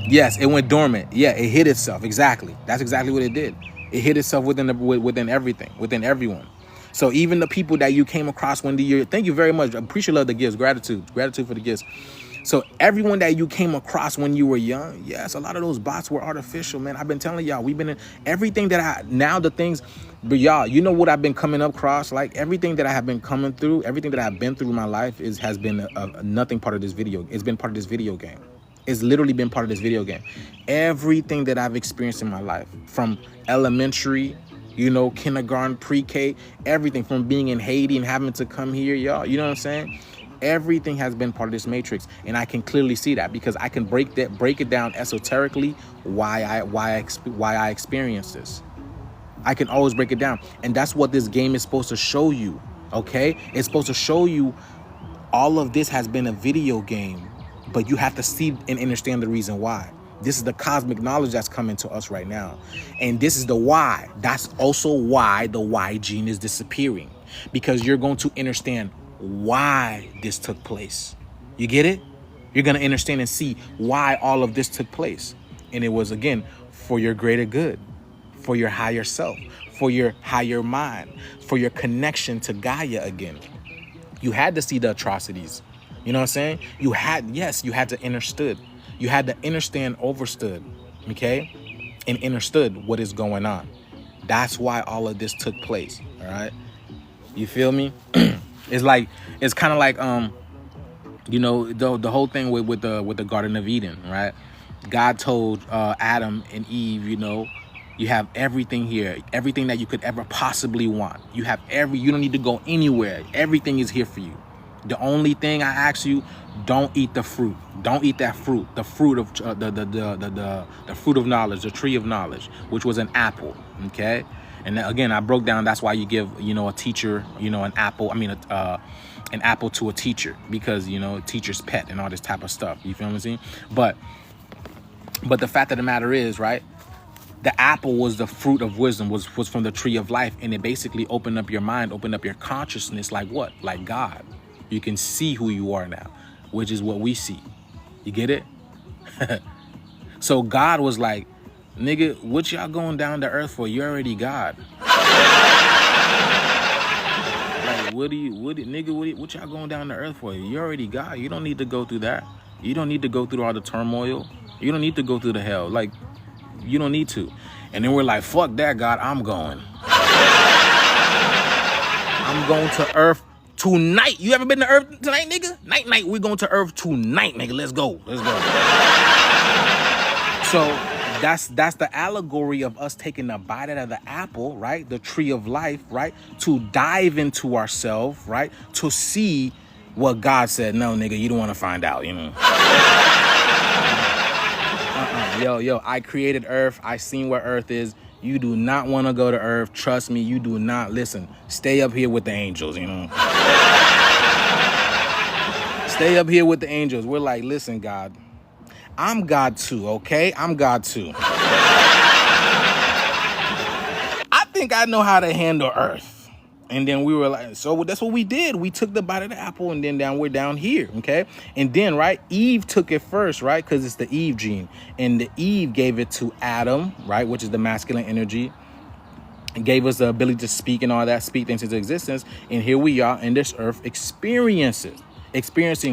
Yes, it went dormant. Yeah, it hid itself. Exactly. That's exactly what it did. It hid itself within everything, within everyone. So even the people that you came across when the year, thank you very much. I appreciate the gifts. Gratitude for the gifts. So everyone that you came across when you were young, yes, a lot of those bots were artificial, man. I've been telling y'all, we've been in everything but y'all, you know what I've been coming across? Like everything that I have been coming through, everything that I've been through in my life has been nothing part of this video. It's been part of this video game. It's literally been part of this video game. Everything that I've experienced in my life, from elementary, you know, kindergarten, pre-K, everything, from being in Haiti and having to come here, y'all, you know what I'm saying? Everything has been part of this matrix, and I can clearly see that because I can break it down esoterically why I experience this. I can always break it down, and that's what this game is supposed to show you. Okay, it's supposed to show you all of this has been a video game, but you have to see and understand the reason why. This is the cosmic knowledge that's coming to us right now, and this is the why. That's also why the Y gene is disappearing, because you're going to understand why this took place. You get it? You're going to understand and see why all of this took place. And it was, again, for your greater good, for your higher self, for your higher mind, for your connection to Gaia again. You had to see the atrocities. You know what I'm saying? You had to understood. You had to understand, overstood, okay? And understood what is going on. That's why all of this took place, all right? You feel me? It's kind of like you know, the whole thing with the Garden of Eden, right? God told Adam and Eve, you know, you have everything here, everything that you could ever possibly want. You don't need to go anywhere. Everything is here for you. The only thing I ask you, don't eat the fruit. Don't eat that fruit. The fruit of the fruit of knowledge, the tree of knowledge, which was an apple. Okay. And then, again, I broke down. That's why you give, a teacher, an apple. I mean, an apple to a teacher, because teacher's pet and all this type of stuff. You feel what I'm saying? But the fact of the matter is, right? The apple was the fruit of wisdom, was from the tree of life, and it basically opened up your mind, opened up your consciousness, like what? Like God. You can see who you are now, which is what we see. You get it? So God was like, nigga, what y'all going down to earth for? You're already God. Like, what y'all going down to earth for? You're already God. You don't need to go through that. You don't need to go through all the turmoil. You don't need to go through the hell. Like, you don't need to. And then we're like, fuck that, God, I'm going. I'm going to earth tonight. You ever been to earth tonight, nigga? Night, we're going to earth tonight, nigga. Let's go. So that's the allegory of us taking a bite out of the apple, right? The tree of life, right? To dive into ourselves, right? To see what God said. No, nigga, you don't want to find out, Yo, I created Earth. I seen where Earth is. You do not want to go to Earth. Trust me, you do not. Listen, stay up here with the angels, Stay up here with the angels. We're like, listen, God, I'm God too, okay? I'm God too. I think I know how to handle Earth. And then we were like, so that's what we did. We took the bite of the apple, and then we're down here, okay? And then, right, Eve took it first, right? Because it's the Eve gene. And the Eve gave it to Adam, right, which is the masculine energy, and gave us the ability to speak and all that, speak things into existence. And here we are in this earth experiencing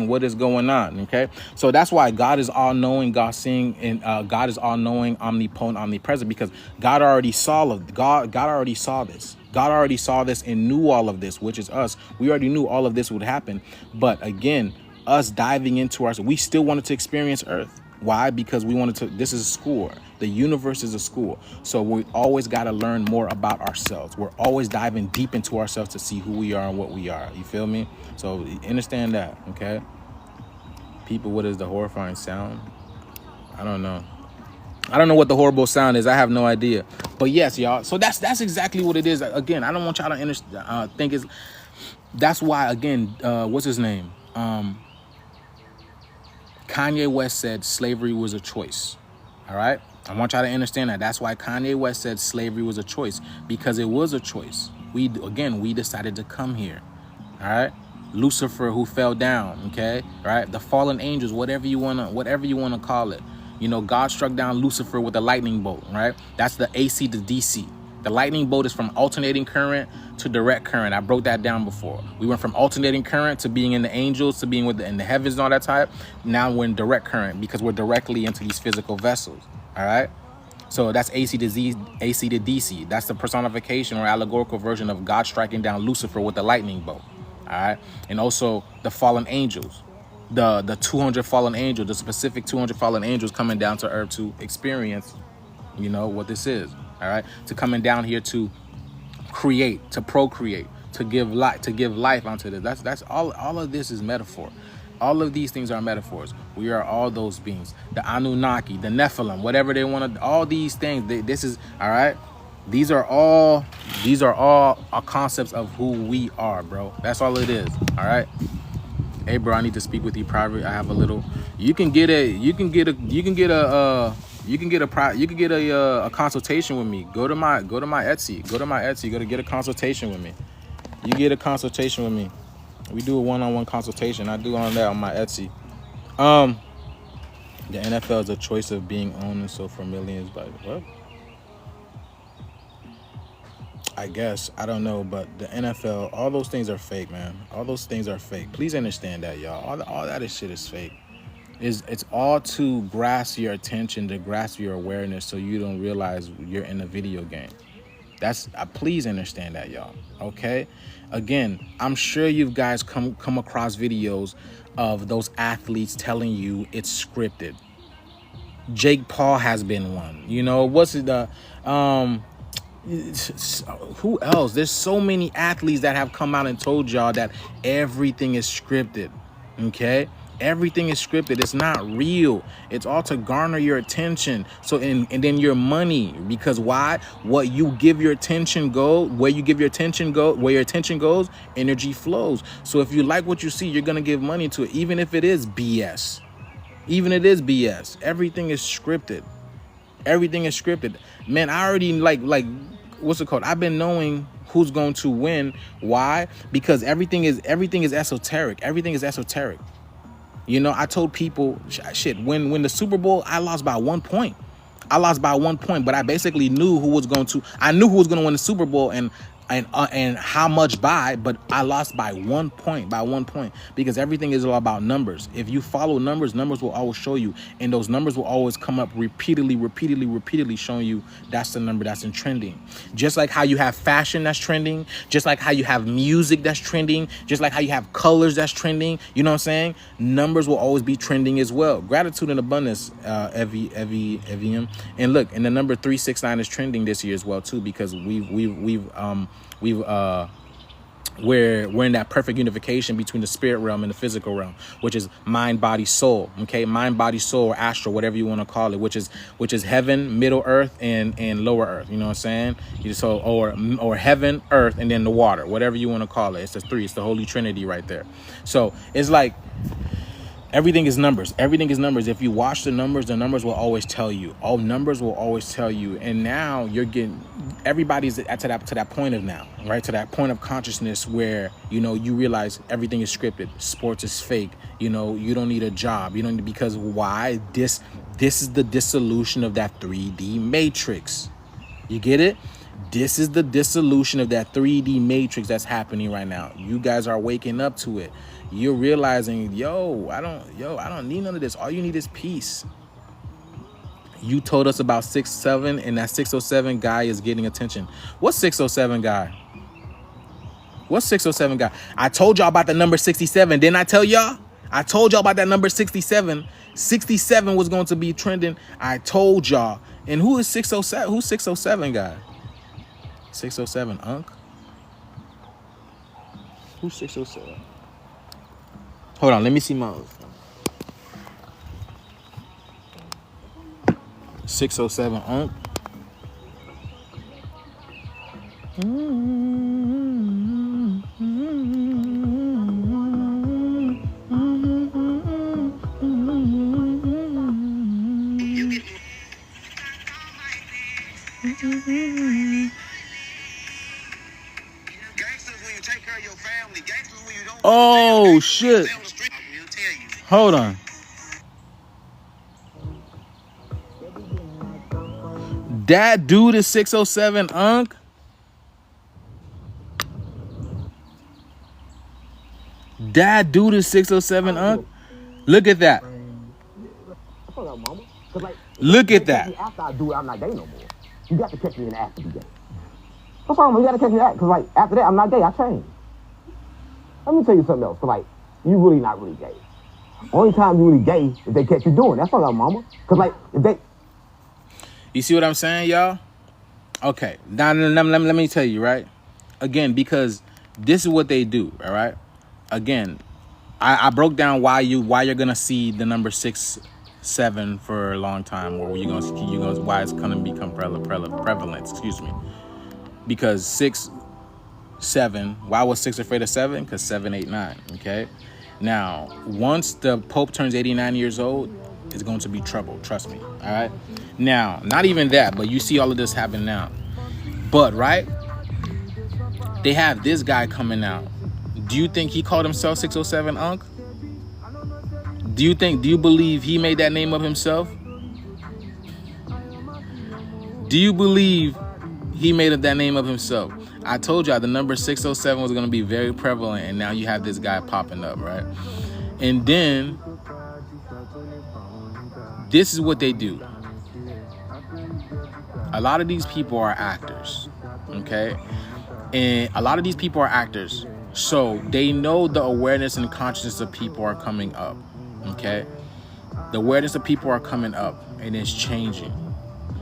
what is going on, okay? So that's why God is all-knowing, God seeing, and God is all-knowing, omnipotent, omnipresent, because God already saw God already saw this. God already saw this and knew all of this, which is us. We already knew all of this would happen. But again, us diving into ourselves, we still wanted to experience Earth. Why? Because we wanted to, this is a school. The universe is a school. So we always got to learn more about ourselves. We're always diving deep into ourselves to see who we are and what we are. You feel me? So understand that, okay? People, what is the horrifying sound? I don't know. I don't know what the horrible sound is. I have no idea. But yes, y'all. So that's exactly what it is. Again, I don't want y'all to think it's. That's why, again, what's his name? Kanye West said slavery was a choice. All right. I want y'all to understand that. That's why Kanye West said slavery was a choice, because it was a choice. We decided to come here. All right. Lucifer, who fell down. Okay. All right. The fallen angels, whatever you wanna call it. God struck down Lucifer with a lightning bolt, right? That's the AC to DC. The lightning bolt is from alternating current to direct current. I broke that down before. We went from alternating current to being in the angels, to being in the heavens and all that type. Now we're in direct current because we're directly into these physical vessels, all right? So that's AC to DC. That's the personification or allegorical version of God striking down Lucifer with the lightning bolt, all right? And also the fallen angels. The 200 fallen angels, the specific 200 fallen angels coming down to earth to experience, what this is, all right? To coming down here to create, to procreate, to give life onto this. That's all of this is metaphor. All of these things are metaphors. We are all those beings. The Anunnaki, the Nephilim, whatever they want to, all these things, this is, all right? These are all concepts of who we are, bro. That's all it is, all right? Hey, bro, I need to speak with you private. I have a little. You can get a consultation with me. Go to my Etsy. Go to get a consultation with me. You get a consultation with me. We do a one-on-one consultation. I do on that on my Etsy. The NFL is a choice of being owned and sold for millions by what? I guess. I don't know, but the NFL, all those things are fake, man. All those things are fake. Please understand that, y'all. All that shit is fake. It's all to grasp your attention, to grasp your awareness, so you don't realize you're in a video game. That's please understand that, y'all. Okay? Again, I'm sure you guys come across videos of those athletes telling you it's scripted. Jake Paul has been one. What's the Who else? There's so many athletes that have come out and told y'all that everything is scripted. Okay, everything is scripted. It's not real. It's all to garner your attention. So and then your money, because why? What you give your attention where you give your attention where your attention goes, energy flows. So if you like what you see, you're gonna give money to it, even if it is BS. Even if it is BS. Everything is scripted. Everything is scripted. Man, I already like what's it called? I've been knowing who's going to win. Why? Because everything is esoteric. Everything is esoteric. You know, I told people, shit, when the Super Bowl, I lost by 1 point. I lost by 1 point, but I basically knew who was going to win the Super Bowl and how much by, but I lost by 1 point, because everything is all about numbers. If you follow numbers, numbers will always show you, and those numbers will always come up repeatedly showing you that's the number that's in trending. Just like how you have fashion that's trending, just like how you have music that's trending, just like how you have colors that's trending, you know what I'm saying? Numbers will always be trending as well. Gratitude and abundance, Evium. And look, and the number 369 is trending this year as well too, because we're in that perfect unification between the spirit realm and the physical realm, which is mind, body, soul. Okay, mind, body, soul, or astral, whatever you want to call it, which is heaven, middle earth, and lower earth. You know what I'm saying? So or heaven, earth, and then the water, whatever you want to call it. It's the three. It's the Holy Trinity right there. So it's like, everything is numbers. Everything is numbers. If you watch the numbers will always tell you. All numbers will always tell you. And now you're getting, everybody's to that point of now, right? To that point of consciousness where, you know, you realize everything is scripted. Sports is fake. You know, you don't need a job. You don't, because why? This is the dissolution of that 3D matrix. You get it? This is the dissolution of that 3D matrix that's happening right now. You guys are waking up to it. You're realizing, I don't need none of this. All you need is peace. You told us about 6-7, and that 607 guy is getting attention. What's 607 guy? What's 607 guy? I told y'all about the number 67. Didn't I tell y'all? I told y'all about that number 67. 67 was going to be trending. I told y'all. And who is 607? Who's 607 guy? 607 Unc? Who's 607? Hold on, let me see my 607 Unc. Oh shit. Hold on. That dude is 607 Unc. That dude is 607 Unc. Look at that. Look at that. After I do it, I'm not gay no more. You got to catch me in the after the gay. What's wrong? You got to catch me that, because like after that, I'm not gay. I changed. Let me tell you something else. Cause like you really not really gay. Only time you really gay if they catch you doing. That's all right, mama. Cause like if they. You see what I'm saying, y'all? Okay. Now let me tell you, right? Again, because this is what they do. All right. Again, I broke down why you're gonna see the number 6-7 for a long time, or you're gonna why it's gonna become prevalent. Excuse me. Because 6-7. Why was 6 afraid of 7? Because 7, 8, 9. Okay. Now, once the Pope turns 89 years old, it's going to be trouble. Trust me. All right. Now, not even that, but you see all of this happen now. But right, they have this guy coming out. Do you think he called himself 607 Unc? Do you believe he made that name of himself? Do you believe he made that name of himself? I told y'all the number 607 was going to be very prevalent, and now you have this guy popping up, right? And then this is what they do. A lot of these people are actors, okay? And a lot of these people are actors, so they know the awareness and consciousness of people are coming up, okay? The awareness of people are coming up, and it's changing.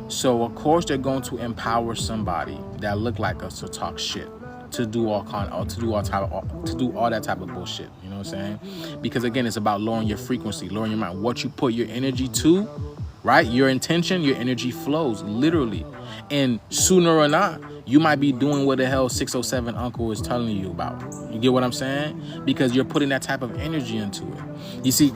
So of course they're going to empower somebody that look like us to talk shit, to do all that type of bullshit. You know what I'm saying? Because again, it's about lowering your frequency, lowering your mind. What you put your energy to, right? Your intention, your energy flows, literally. And sooner or not, you might be doing what the hell 607 uncle is telling you about. You get what I'm saying? Because you're putting that type of energy into it. You see,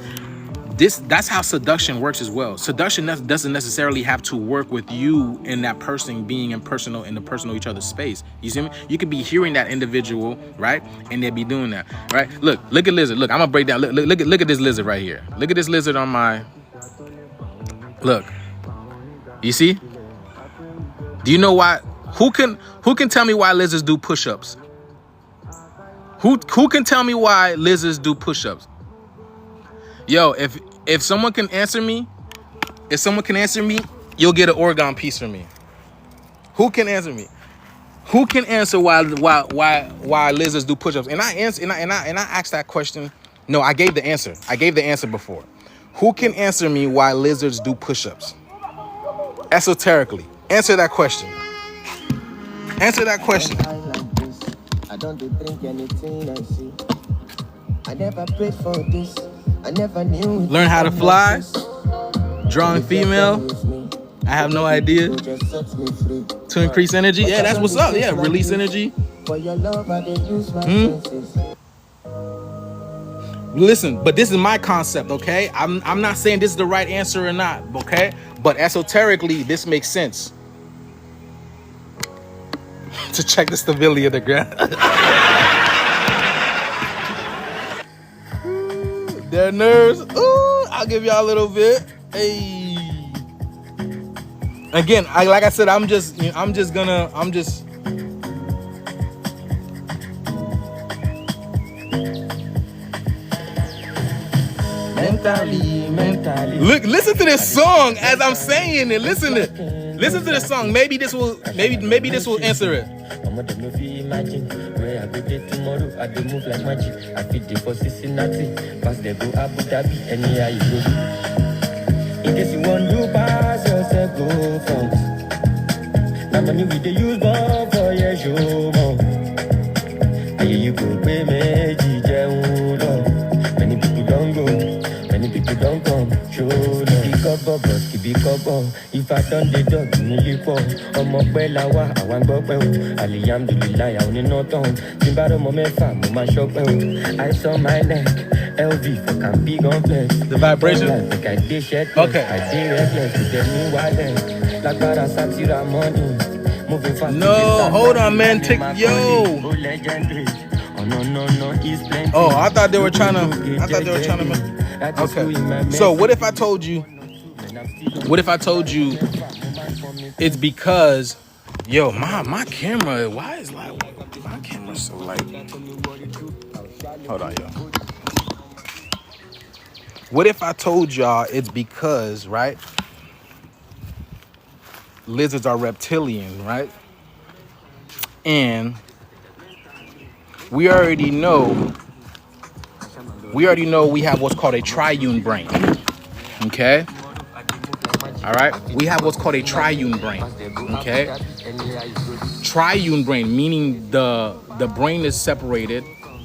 that's how seduction works as well. Seduction doesn't necessarily have to work with you and that person being in the personal each other's space. You see me? You could be hearing that individual, right? And they'd be doing that, right? Look at lizard. Look, I'm gonna break down. Look at this lizard right here. Look at this lizard on my. Look. You see? Do you know why? Who can tell me why lizards do push-ups? Who can tell me why lizards do push-ups? Yo, if someone can answer me, you'll get an Orgone piece from me. Who can answer me? Who can answer why lizards do push-ups? And I asked that question. No, I gave the answer. I gave the answer before. Who can answer me why lizards do push-ups? Esoterically. Answer that question. Answer that question. I don't drink anything I see. I never prayed for this. I never knew. Learn how to fly. Drawing female. I have no idea. To increase energy. Yeah, that's what's up. Yeah, release energy. Listen, but this is my concept, okay? I'm not saying this is the right answer or not, okay? But esoterically, this makes sense. To check the stability of the ground. Their nerves. Ooh, I'll give y'all a little bit. Hey. Again, like I said, I'm just. Mentally. Look, listen to this song as I'm saying it. Listen to this song. Maybe this will answer it. Imagine where I go there tomorrow. I do move like magic. I fit the for Cincinnati. Pass the go Abu Dhabi. Anywhere you go. In case you want you pass yourself, go front. Now money we the use bomb for your show. And you go pay me. Many people don't go. Many people don't come. Show if I done the dog, you need for a mobile. I want go. Aliyam do the lie, I only know tongue. Timbaro Momefa, Moma shop. I saw my neck. LV for can be complex. The vibration? Okay. I did reckless with the new wallet. Like para Satira money. Moving fast. No, hold on, man. Yo. No, he's plenty. Oh, I thought they were trying to. Okay. So what if I told you? It's because, yo, my camera. Why is my camera so light? Hold on, yo. What if I told y'all it's because, right? Lizards are reptilian, right? And we already know we have what's called a triune brain. Okay? All right? We have what's called a triune brain. Okay? Triune brain, meaning the brain is separated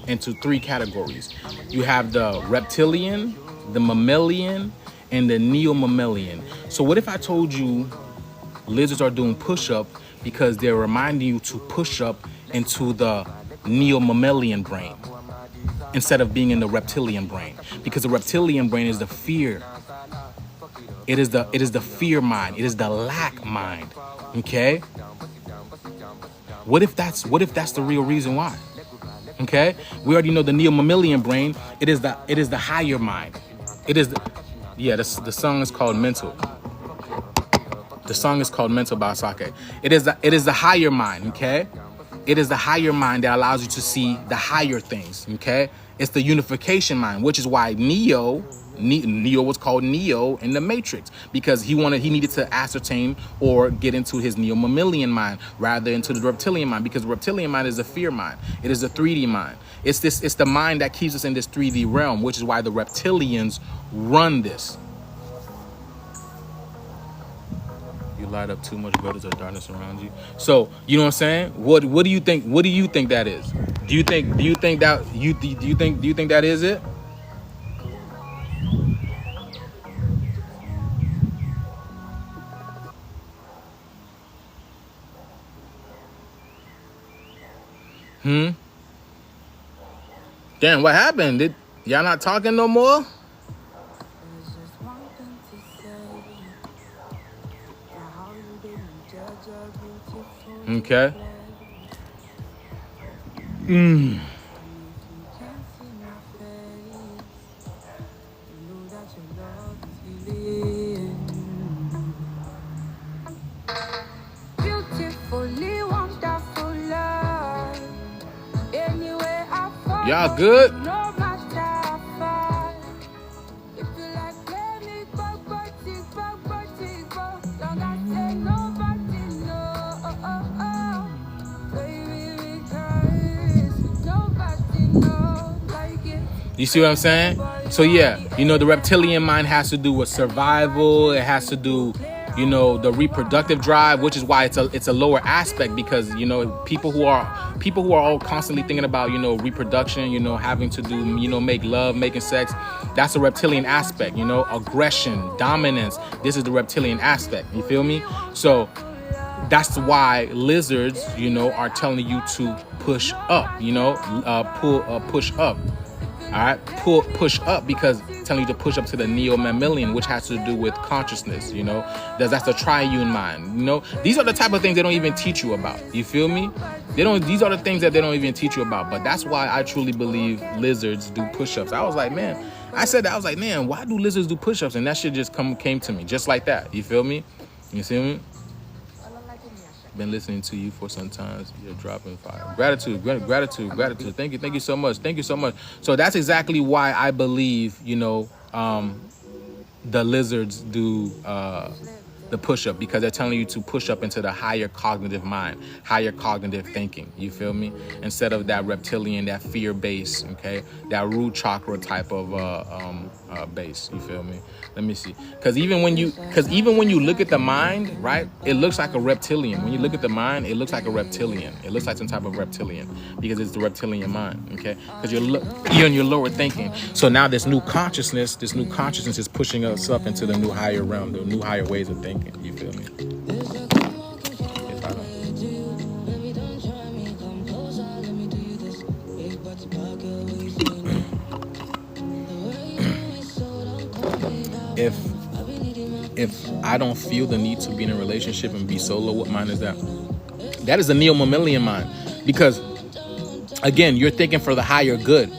into three categories. You have the reptilian, the mammalian, and the neo-mammalian. So what if I told you lizards are doing push-up because they're reminding you to push up into the neo-mammalian brain instead of being in the reptilian brain? Because the reptilian brain is the fear. It is the fear mind. It is the lack mind. Okay? What if that's the real reason why? Okay? We already know the neo-mammalian brain. It is the higher mind. The song is called Mental. The song is called Mental by Sake. It is the higher mind, okay? It is the higher mind that allows you to see the higher things, okay? It's the unification mind, which is why Neo was called Neo in the Matrix, because he needed to ascertain or get into his neo-mammalian mind rather into the reptilian mind, because the reptilian mind is a fear mind. It is a 3D mind. It's the mind that keeps us in this 3D realm, which is why the reptilians run this. You light up too much brothers or darkness around you. So you know what I'm saying? What do you think? What do you think that is? Do you think that is it? Damn, what happened? Did y'all not talking no more? Okay. Y'all good? You see what I'm saying? So yeah, you know, the reptilian mind has to do with survival. It has to do, you know, the reproductive drive, which is why it's a lower aspect, because, you know, people who are all constantly thinking about, you know, reproduction, you know, having to do, you know, make love, making sex, that's a reptilian aspect, you know, aggression, dominance. This is the reptilian aspect. You feel me? So that's why lizards, you know, are telling you to push up, you know, push up. All right, push up, because it's telling you to push up to the neo-mammalian, which has to do with consciousness, you know. That's the triune mind, you know. These are the type of things they don't even teach you about. You feel me? These are the things that they don't even teach you about. But that's why I truly believe lizards do push-ups. I was like, man, why do lizards do push-ups? And that shit just came to me just like that. You feel me? You see me? Been listening to you for some time. You're dropping fire. Gratitude. Thank you so much. So that's exactly why I believe, you know, the lizards do the push-up, because they're telling you to push up into the higher cognitive mind, higher cognitive thinking. You feel me? Instead of that reptilian, that fear base, okay, that root chakra type of base. You feel me? Let me see. Because even when you look at the mind, right, it looks like a reptilian. When you look at the mind, it looks like a reptilian. It looks like some type of reptilian, because it's the reptilian mind, okay? Because you're in your lower thinking. So now this new consciousness is pushing us up into the new higher realm, the new higher ways of thinking. You feel me? If I don't feel the need to be in a relationship and be solo, what mind is that? That is the neo-mammalian mind. Because again, you're thinking for the higher good.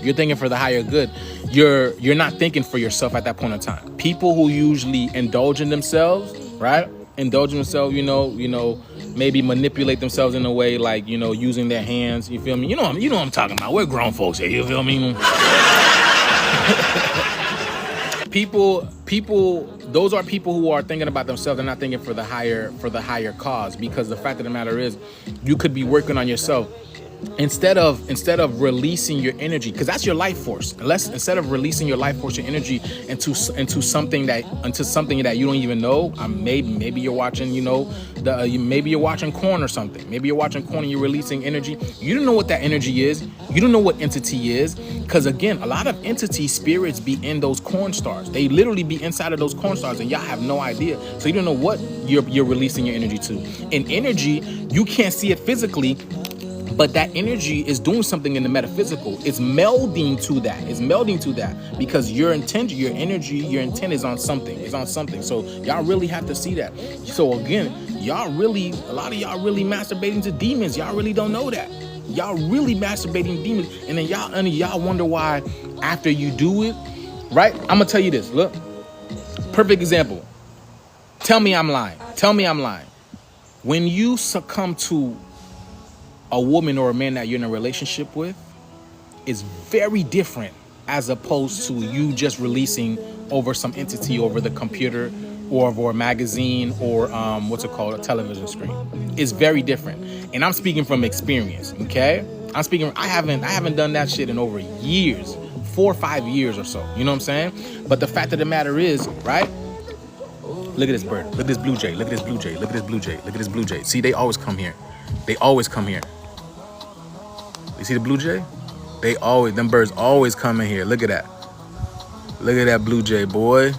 You're not thinking for yourself at that point in time. People who usually indulge in themselves, right? You know, maybe manipulate themselves in a way, like, you know, using their hands. You feel me? You know what I'm talking about. We're grown folks here. You feel me? People, those are people who are thinking about themselves. They're not thinking for the higher cause, because the fact of the matter is, you could be working on yourself instead of releasing your energy, because that's your life force. Instead of releasing your life force, your energy into something that you don't even know. Maybe you're watching, you know, maybe you're watching corn or something. Maybe you're watching corn and you're releasing energy. You don't know what that energy is. You don't know what entity is, because again, a lot of entity spirits be in those corn stars. They literally be inside of those corn stars, and y'all have no idea. So you don't know what you're releasing your energy to. And energy, you can't see it physically, but that energy is doing something in the metaphysical. It's melding to that, because your intent is on something. So y'all really have to see that. So again, a lot of y'all really masturbating to demons. Y'all really don't know that. Y'all really masturbating demons, and then y'all wonder why after you do it, right? I'm gonna tell you this. Look, perfect example. Tell me I'm lying. When you succumb to a woman or a man that you're in a relationship with, is very different as opposed to you just releasing over some entity over the computer or over a magazine or a television screen. It's very different. And I'm speaking from experience, okay? I haven't done that shit in over years, 4 or 5 years or so. You know what I'm saying? But the fact of the matter is, right? Look at this bird. Look at this blue jay. Look at this blue jay. Look at this blue jay. Look at this blue jay. See, they always come here. They always come here. You see the blue jay? Them birds always come in here. Look at that. Look at that blue jay, boy.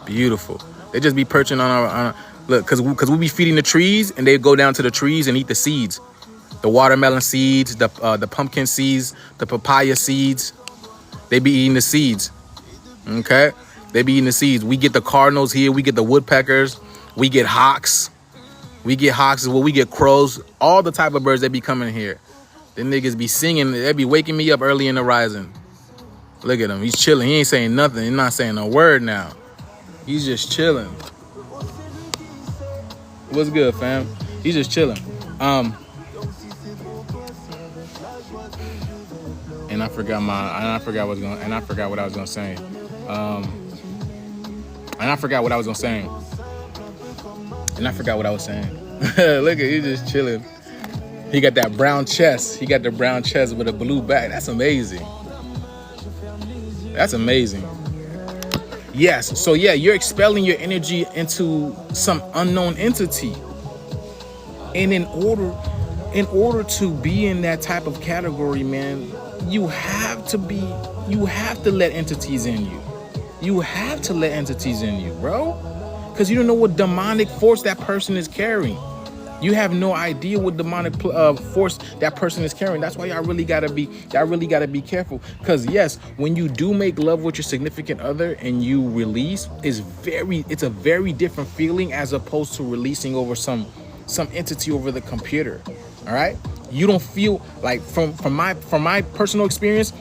Beautiful. They just be perching on our look, cause we be feeding the trees, and they go down to the trees and eat the seeds, the watermelon seeds, the pumpkin seeds, the papaya seeds. They be eating the seeds. Okay, they be eating the seeds. We get the cardinals here. We get the woodpeckers. We get hawks. We get hawks as well. We get crows. All the type of birds that be coming here. Them niggas be singing. They be waking me up early in the rising. Look at him. He's chilling. He ain't saying nothing. He's not saying a word now. He's just chilling. What's good, fam? He's just chilling. And I forgot what I was gonna say. Look at, he's just chilling. He got that brown chest. He got the brown chest with a blue back. That's amazing. That's amazing. Yes. So yeah, you're expelling your energy into some unknown entity. And in order to be in that type of category, man, you have to let entities in you. You have to let entities in you, bro. Because you don't know what demonic force that person is carrying. You have no idea what demonic force that person is carrying. That's why y'all really gotta be careful. Because yes, when you do make love with your significant other and you release, it's a very different feeling as opposed to releasing over some entity over the computer. All right, you don't feel like from my personal experience,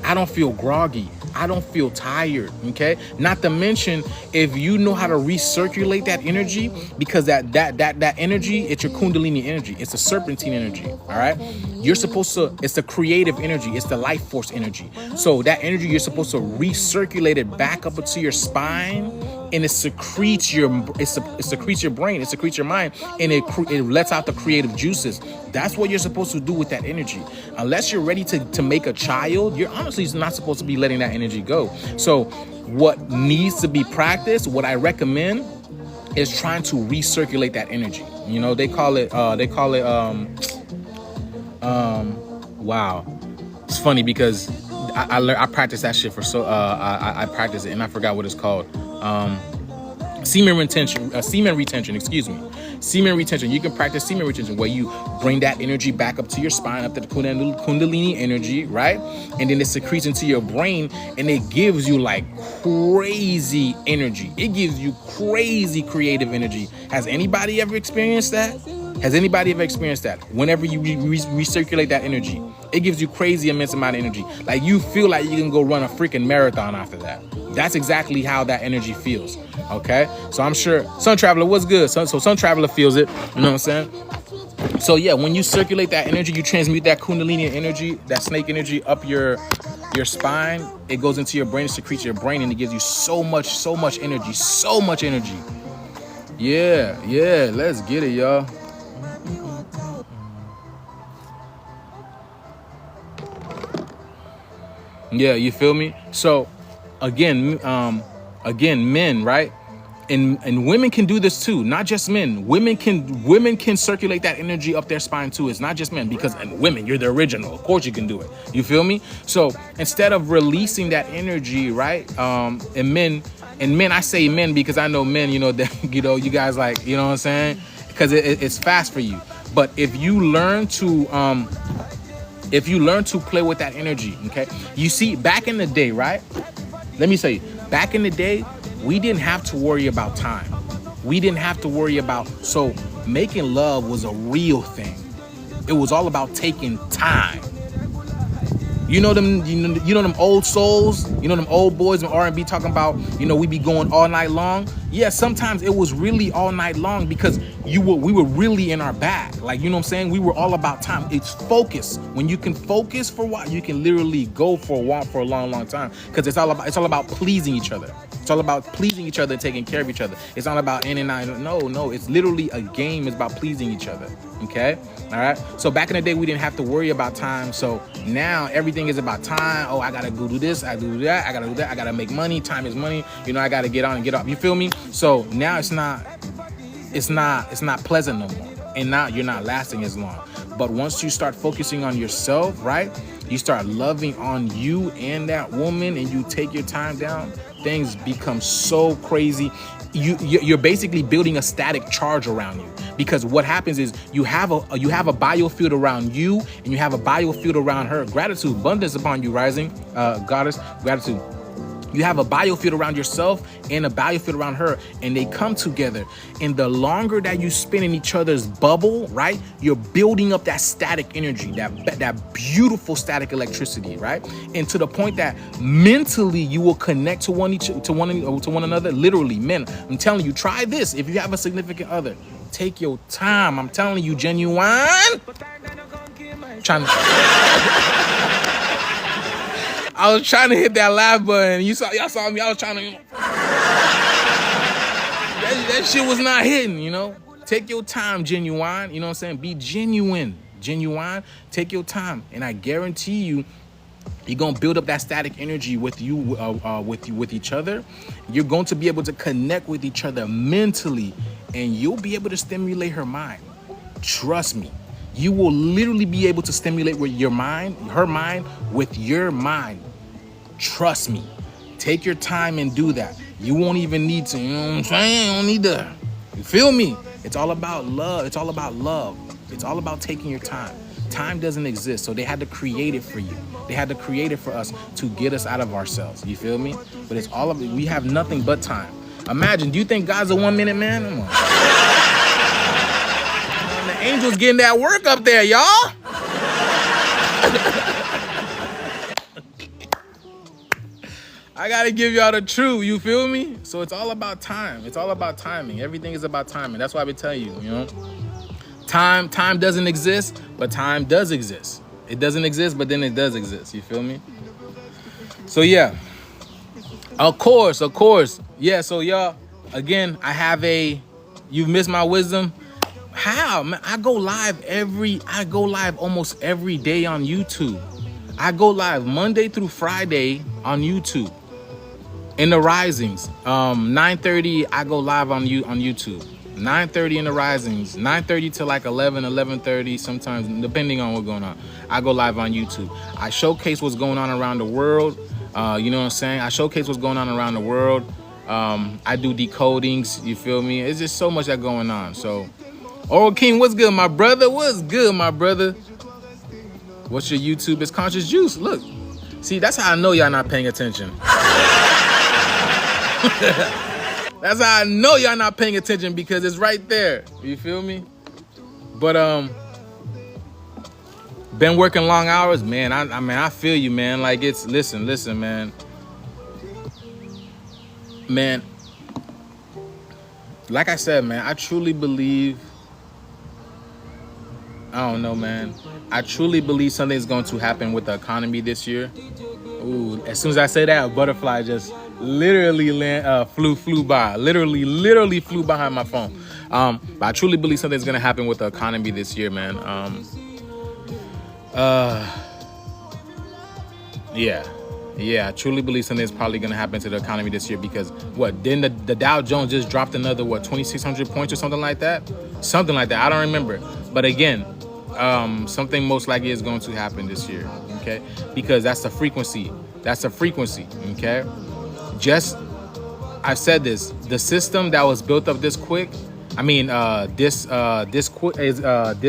I don't feel groggy. I don't feel tired, okay? Not to mention, if you know how to recirculate that energy, because that energy, it's your Kundalini energy. It's a serpentine energy, all right? You're supposed to, it's the creative energy. It's the life force energy. So that energy, you're supposed to recirculate it back up into your spine, and it secretes your brain, it secretes your mind, and it lets out the creative juices. That's what you're supposed to do with that energy. Unless you're ready to make a child, you're honestly not supposed to be letting that energy go. So what needs to be practiced, what I recommend, is trying to recirculate that energy. You know, they call it wow. It's funny because I practice that shit I practice it and I forgot what it's called. Semen retention, excuse me. Semen retention. You can practice semen retention where you bring that energy back up to your spine, up to the Kundalini energy, right? And then it secretes into your brain, and it gives you like crazy energy. It gives you crazy creative energy. Has anybody ever experienced that? Whenever you recirculate that energy, it gives you crazy immense amount of energy. Like you feel like you can go run a freaking marathon after that. That's exactly how that energy feels. Okay, so I'm sure Sun Traveler, what's good? So Sun Traveler feels it. You know what I'm saying? So yeah, when you circulate that energy, you transmute that Kundalini energy, that snake energy up your spine. It goes into your brain, it secretes your brain, and it gives you so much energy. Yeah, let's get it, y'all. Yeah, you feel me? So again, men, right? And women can do this too, not just men. Women can circulate that energy up their spine too. It's not just men, because women, you're the original. Of course you can do it. You feel me? So instead of releasing that energy, right? And men, I say men because I know men, you know, that, you know, you guys like, you know what I'm saying? Because it's fast for you. But if you learn to play with that energy, okay? You see, back in the day, right? Let me tell you, back in the day, we didn't have to worry about time. So making love was a real thing. It was all about taking time. You know them old souls, you know them old boys in R&B talking about, you know, we be going all night long. Yeah, sometimes it was really all night long because we were really in our bag. Like, you know what I'm saying? We were all about time. It's focus. When you can focus for a while, you can literally go for a walk for a long, long time, because it's all about pleasing each other. It's all about pleasing each other and taking care of each other. It's not about in and out. No, it's literally a game. It's about pleasing each other. Okay, all right. So back in the day, we didn't have to worry about time. So now everything is about time. Oh, I gotta go do this. I do that. I gotta do that. I gotta make money. Time is money. You know, I gotta get on and get off. You feel me? So now it's not pleasant no more, and now you're not lasting as long. But once you start focusing on yourself, right? You start loving on you and that woman, and you take your time down. Things become so crazy. You're basically building a static charge around you, because what happens is you have a biofield around you, and you have a biofield around her. Gratitude, abundance upon you, rising goddess. Gratitude. You have a biofield around yourself and a biofield around her, and they come together. And the longer that you spin in each other's bubble, right, you're building up that static energy, that beautiful static electricity, right? And to the point that mentally you will connect to one another. Literally, men, I'm telling you, try this. If you have a significant other, take your time. I'm telling you, genuine. I was trying to hit that laugh button. Y'all saw me. I was trying to. That shit was not hitting, you know. Take your time, genuine. You know what I'm saying? Be genuine. Take your time, and I guarantee you, you're gonna build up that static energy with you, with each other. You're going to be able to connect with each other mentally, and you'll be able to stimulate her mind. Trust me. You will literally be able to stimulate with her mind with your mind. Trust me. Take your time and do that. You won't even need to, you know what I'm saying? You don't need to. You feel me? It's all about love. It's all about love. It's all about taking your time. Time doesn't exist, so they had to create it for you. They had to create it for us to get us out of ourselves. You feel me? But it's all of it. We have nothing but time. Imagine, do you think God's a 1 minute man? Come on. The angels getting that work up there, y'all. I gotta give y'all the truth, you feel me? So it's all about time. It's all about timing. Everything is about timing. That's why I've been telling you, you know? Time doesn't exist, but time does exist. It doesn't exist, but then it does exist. You feel me? So yeah. Of course. Yeah, so y'all, again, you've missed my wisdom. How? Man, I go live almost every day on YouTube. I go live Monday through Friday on YouTube. In the risings, 9:30, I go live on YouTube. 9:30 in the risings, 9:30 to like 11:30, sometimes depending on what's going on. I go live on YouTube. I showcase what's going on around the world. You know what I'm saying? I showcase what's going on around the world. I do decodings. You feel me? It's just so much that going on. So, Oral King, what's good, my brother? What's good, my brother? What's your YouTube? It's Conscious Juice. Look, see, that's how I know y'all not paying attention. That's how I know y'all not paying attention, because it's right there. You feel me? But been working long hours, man. I mean, I feel you, man. Like, it's listen, man. Man, like I said, man, I truly believe. I don't know, man. I truly believe something's going to happen with the economy this year. Ooh, as soon as I say that, a butterfly just literally flew by. Literally flew behind my phone. But I truly believe something's going to happen with the economy this year, man. Yeah, I truly believe something's probably going to happen to the economy this year, because didn't the Dow Jones just dropped another 2,600 points or something like that? Something like that. I don't remember. But again, something most likely is going to happen this year, okay? Because that's the frequency. Okay? I've said this. The system that was built up this quick, this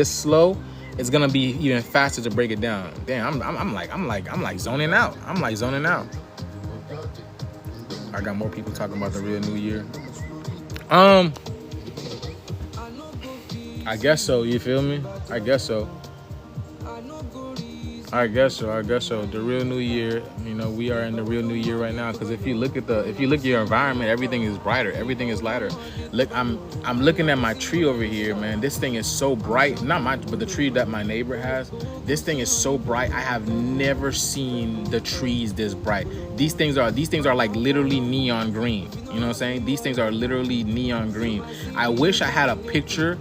slow, it's gonna be even faster to break it down. Damn, I'm like zoning out. I got more people talking about the real New Year. I guess so. You feel me? I guess so. I guess so. I guess so. The real new year, you know, we are in the real new year right now. Because if you look at your environment, everything is brighter, everything is lighter. Look, I'm looking at my tree over here, man. This thing is so bright. Not mine, but the tree that my neighbor has. This thing is so bright. I have never seen the trees this bright. These things are like literally neon green. You know what I'm saying? These things are literally neon green. I wish I had a picture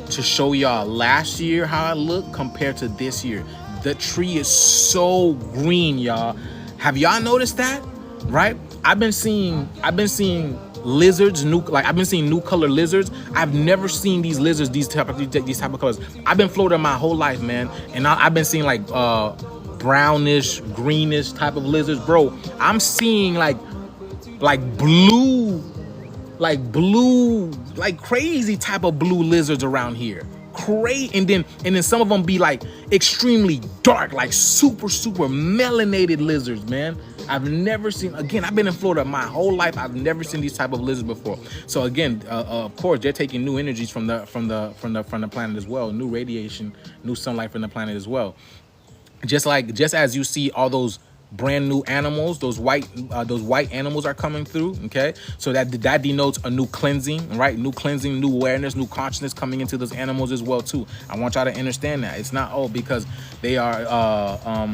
to show y'all last year how it looked compared to this year. The tree is so green, y'all. Have y'all noticed that? Right? I've been seeing lizards, I've been seeing new color lizards. I've never seen these lizards, these type of colors. I've been Florida my whole life, man, and I've been seeing like brownish, greenish type of lizards, bro. I'm seeing like blue, like crazy type of blue lizards around here. And then some of them be like extremely dark, like super melanated lizards, man. I've never seen. Again, I've been in Florida my whole life. I've never seen these type of lizards before. So again, of course, they're taking new energies from the planet as well, new radiation, new sunlight from the planet as well. Just as you see all those brand new animals, those white animals are coming through. Okay, so that denotes a new cleansing, right? New cleansing, new awareness, new consciousness coming into those animals as well too. I want y'all to understand that it's not because they are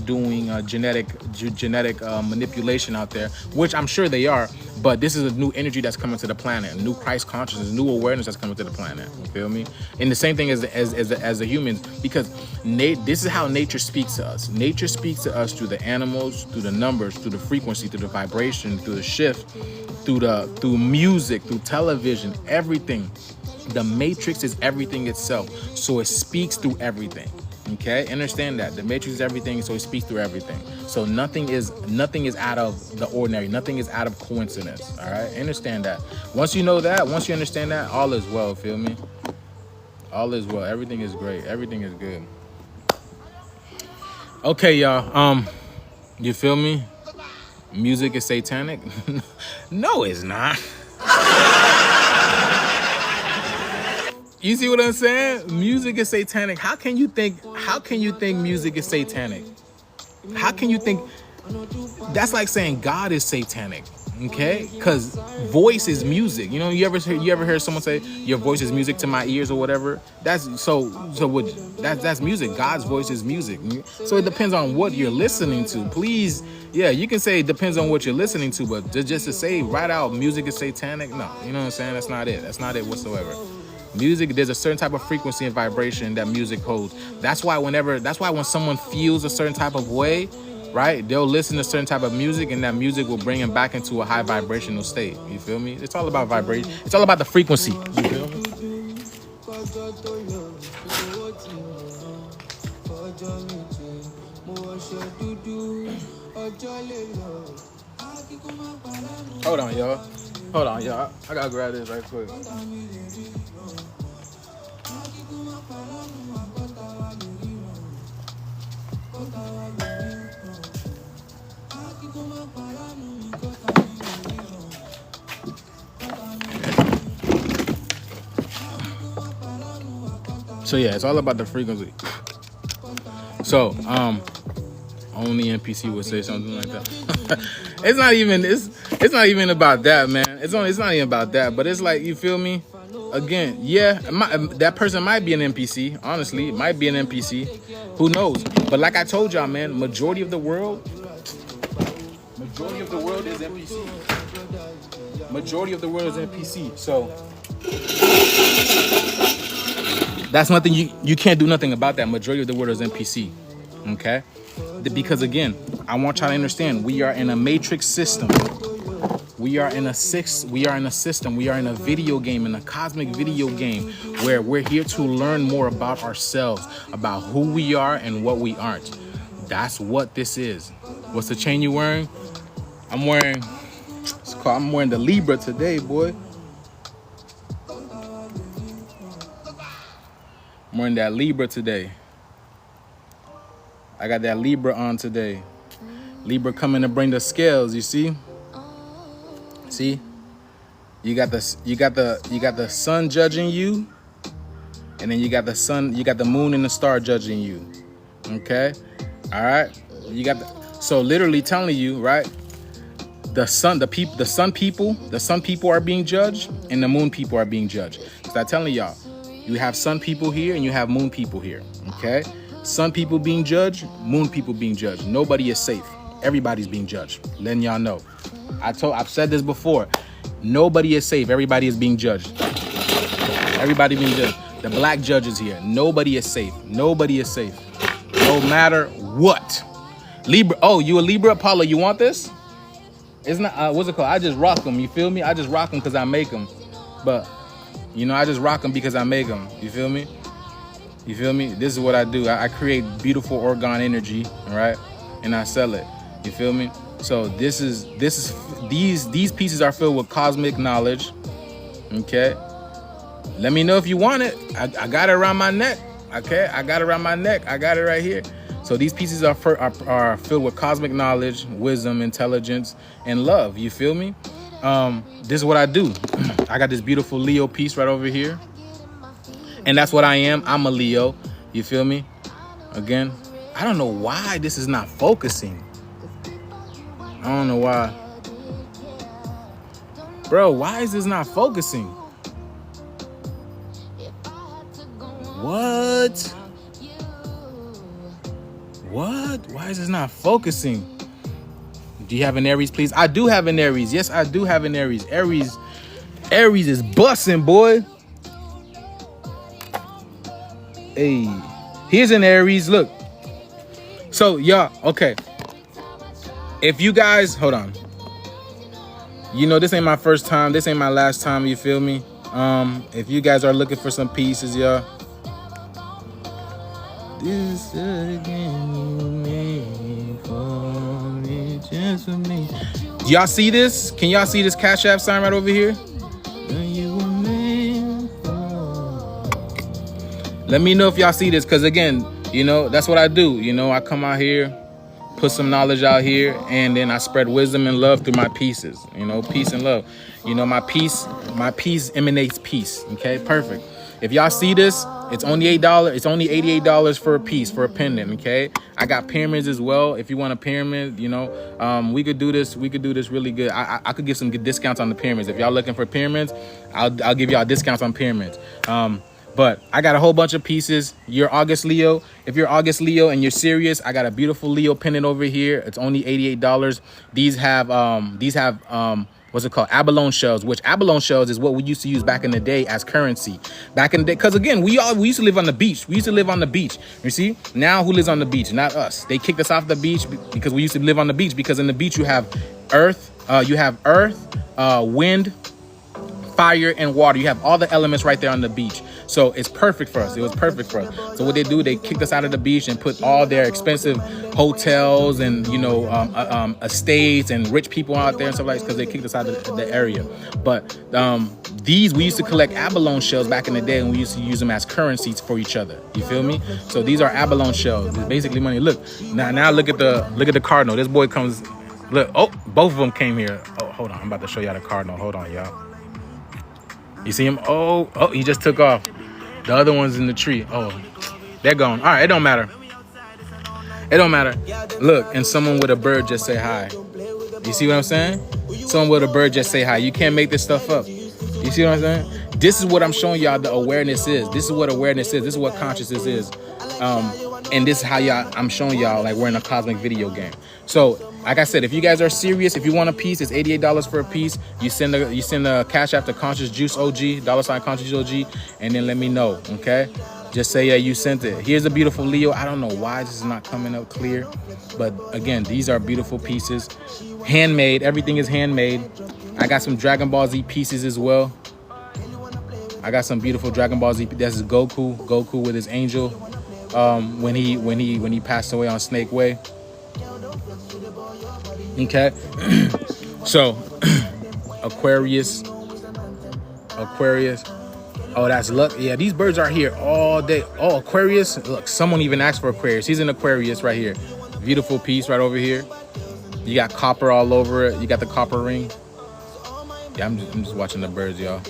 doing genetic manipulation out there, which I'm sure they are, but this is a new energy that's coming to the planet, a new Christ consciousness, new awareness that's coming to the planet. You feel me? And the same thing as the humans, because this is how nature speaks to us. Nature speaks to us through the animals, through the numbers, through the frequency, through the vibration, through the shift, through music, through television, everything. The matrix is everything itself, so it speaks through everything. Okay, understand that the matrix is everything, so it speaks through everything. So nothing is out of the ordinary. Nothing is out of coincidence. All right, understand that. Once you know that, once you understand that, all is well. Feel me? All is well. Everything is great. Everything is good. Okay, y'all. You feel me? Music is satanic? No, it's not. You see what I'm saying? Music is satanic. How can you think music is satanic? How can you think? That's like saying God is satanic. Okay? Because voice is music. You know, you ever hear someone say your voice is music to my ears or whatever? That's music. God's voice is music. So it depends on what you're listening to. Please, yeah, you can say it depends on what you're listening to, but just to say right out music is satanic, no. You know what I'm saying? That's not it. That's not it whatsoever. Music, there's a certain type of frequency and vibration that music holds. That's why when someone feels a certain type of way, right, they'll listen to a certain type of music, and that music will bring them back into a high vibrational state. You feel me? It's all about vibration. It's all about the frequency. You feel me? Hold on, y'all. I gotta grab this right quick. So yeah, it's all about the frequency. So only NPC would say something like that. It's not even about that, man. It's not even about that. But it's like, you feel me? Again, yeah, that person might be an NPC. Honestly, it might be an NPC. Who knows? But like I told y'all, man, majority of the world is NPC. Majority of the world is NPC. So that's nothing. You can't do nothing about that. Majority of the world is NPC. Okay? Because again, I want y'all to understand, we are in a matrix system. We are in a system. We are in a video game, in a cosmic video game, where we're here to learn more about ourselves, about who we are and what we aren't. That's what this is. What's the chain you wearing? I'm wearing the Libra today, boy. I'm wearing that Libra today. I got that Libra on today. Libra coming to bring the scales, you see? See? You got the sun judging you, And then you got the sun, you got the moon and the star judging you. Okay? All right? You got so literally telling you, right? The sun people are being judged, and the moon people are being judged. So I'm telling y'all, you have sun people here and you have moon people here. Okay? Sun people being judged, moon people being judged. Nobody is safe. Everybody's being judged. Letting y'all know. I've said this before. Nobody is safe. Everybody is being judged. Everybody being judged. The black judges here. Nobody is safe. Nobody is safe. No matter what. Libra. Oh, you a Libra, Apollo? You want this? It's not. What's it called? I just rock them. You feel me? I just rock them because I make them. But you know, I just rock them because I make them. You feel me? You feel me? This is what I do. I create beautiful Orgone energy, all right, and I sell it. You feel me? So these pieces are filled with cosmic knowledge. Okay. Let me know if you want it. I got it around my neck. Okay, I got it around my neck. I got it right here. So these pieces are filled with cosmic knowledge, wisdom, intelligence, and love. You feel me? This is what I do. I got this beautiful Leo piece right over here. And that's what I am. I'm a Leo. You feel me? Again, I don't know why this is not focusing. I don't know why. Bro, why is this not focusing? What? What? Why is this not focusing? Do you have an Aries, please? I do have an Aries. Yes, I do have an Aries. Aries is busting, boy. Hey, here's an Aries. Look. So, y'all, okay. If you guys, hold on. You know, this ain't my first time. This ain't my last time. You feel me? If you guys are looking for some pieces, y'all. This again you made for me, just for me. Do y'all see this? Can y'all see this Cash App sign right over here? Let me know if y'all see this, because again, you know, that's what I do. You know, I come out here, put some knowledge out here, and then I spread wisdom and love through my pieces. You know, peace and love. You know, my piece emanates peace. Okay, perfect. If y'all see this, it's only $8. It's only $88 for a piece, for a pendant. Okay, I got pyramids as well. If you want a pyramid, you know, we could do this. We could do this really good. I could give some good discounts on the pyramids. If y'all looking for pyramids, I'll give y'all discounts on pyramids. But I got a whole bunch of pieces. You're August Leo. If you're August Leo and you're serious, I got a beautiful Leo pendant over here. It's only $88. These have what's it called? Abalone shells, which abalone shells is what we used to use back in the day as currency. Back in the day, because again, we used to live on the beach. We used to live on the beach. You see? Now who lives on the beach? Not us. They kicked us off the beach because we used to live on the beach, because in the beach you have earth, wind, fire, and water. You have all the elements right there on the beach. So it's perfect for us. It was perfect for us. So what they do, they kicked us out of the beach and put all their expensive hotels and, you know, estates and rich people out there and stuff like that, because they kicked us out of the area. But we used to collect abalone shells back in the day, and we used to use them as currencies for each other. You feel me? So these are abalone shells. It's basically money. Look, now look at the cardinal. This boy comes. Look, oh, both of them came here. Oh, hold on. I'm about to show y'all the cardinal. Hold on, y'all. You see him? Oh, he just took off. The other one's in the tree. Oh, they're gone. All right, it don't matter. It don't matter. Look, and someone with a bird just say hi. You see what I'm saying? Someone with a bird just say hi. You can't make this stuff up. You see what I'm saying? This is what I'm showing y'all the awareness is. This is what awareness is. This is what consciousness is. And this is how I'm showing y'all like we're in a cosmic video game. So, like I said, if you guys are serious, if you want a piece, it's $88 for a piece. You send the cash app to Conscious Juice OG, $ Conscious OG, and then let me know, okay? Just say, yeah, you sent it. Here's a beautiful Leo. I don't know why this is not coming up clear, but again, these are beautiful pieces. Handmade, everything is handmade. I got some Dragon Ball Z pieces as well. I got some beautiful Dragon Ball Z. This is Goku with his angel. When he passed away on Snake Way. Okay. So Aquarius. Oh, that's luck. Yeah, these birds are here all day. Oh, Aquarius. Look, someone even asked for Aquarius. He's an Aquarius right here. Beautiful piece right over here. You got copper all over it. You got the copper ring. Yeah, I'm just watching the birds, y'all.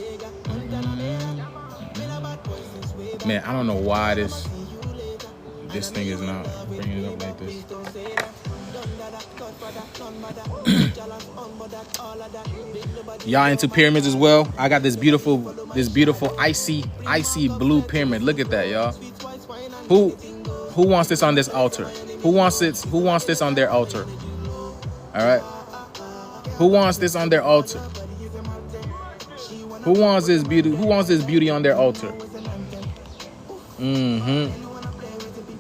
Man, I don't know why this thing is not bringing it up like this. Y'all into pyramids as well? I got this beautiful icy blue pyramid. Look at that, y'all. Who wants this on this altar? Who wants this on their altar? All right. Who wants this on their altar? Who wants this beauty? Who wants this beauty on their altar?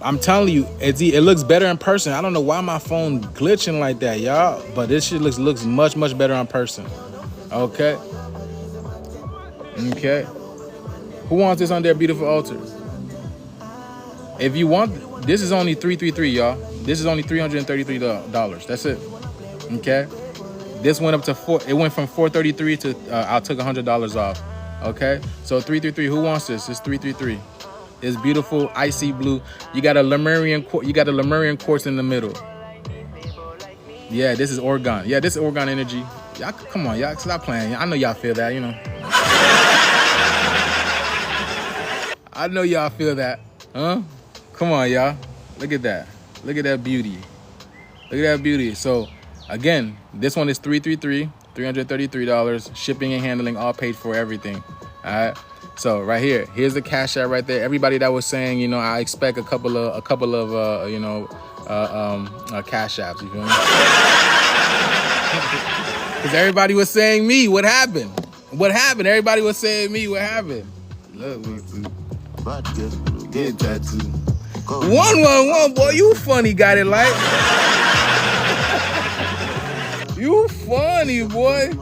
I'm telling you, it looks better in person. I don't know why my phone glitching like that, y'all. But this shit looks much better in person. Okay. Who wants this on their beautiful altar? If you want, this is only $333, y'all. This is only $333. That's it. Okay. This went up to it went from $433 to I took $100 off. Okay. So $333. Who wants this? It's $333. It's beautiful icy blue. You got a Lemurian quartz in the middle. Yeah, this is Orgone. Yeah, this is Orgone energy. Y'all, come on, y'all, stop playing. I know y'all feel that, you know. I know y'all feel that, huh? Come on, y'all. Look at that. Look at that beauty. Look at that beauty. So, again, this one is $333. Shipping and handling, all paid for, everything. All right. So right here, here's the cash app right there. Everybody that was saying, you know, I expect a couple of cash apps. You feel me? Because everybody was saying me. What happened? What happened? Everybody was saying me. What happened? Look, get tattoo. 111, boy, you funny, got it like. You funny, boy.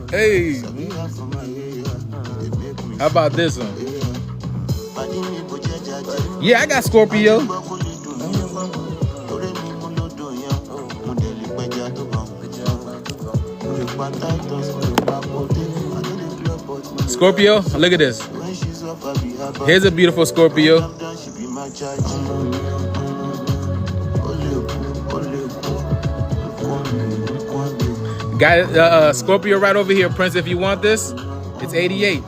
Hey. How about this one? Yeah, I got Scorpio. Scorpio, look at this. Here's a beautiful Scorpio. Got Scorpio right over here, Prince. If you want this, it's 88.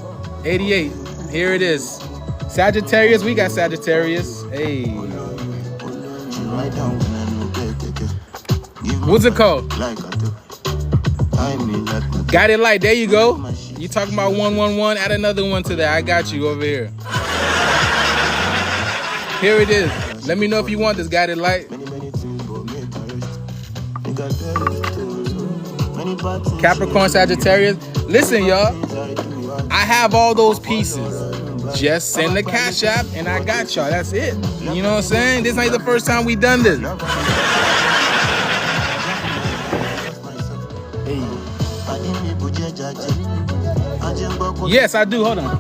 88. Here it is. Sagittarius, we got Sagittarius. Hey. What's it called? Got it light. There you go. You talking about 111? Add another one to that. I got you over here. Here it is. Let me know if you want this. Got it light. Capricorn, Sagittarius. Listen, y'all. I have all those pieces. Just send the cash app and I got y'all. That's it. You know what I'm saying? This ain't the first time we done this. Hey. Yes, I do. Hold on.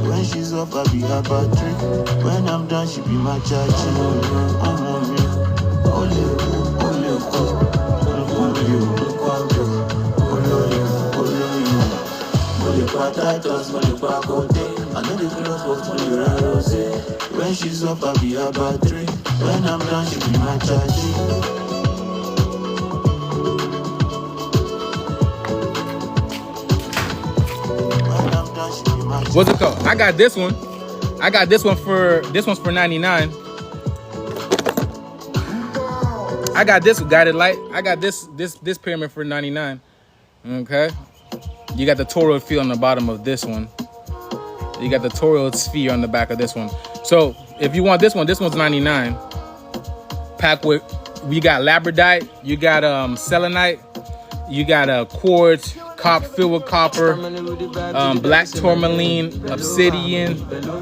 When she's up, I be her battery. When I'm done, she be my charge. When she's up, I be her battery. When I'm done, she be my charge. What's it called? I got this one. This one's for 99. I got this guided light. I got this pyramid for 99. Okay. You got the toroid field on the bottom of this one. You got the toroid sphere on the back of this one. So if you want this one's 99. Packed with, we got labradorite, you got selenite, you got a quartz, filled with copper, black tourmaline, obsidian.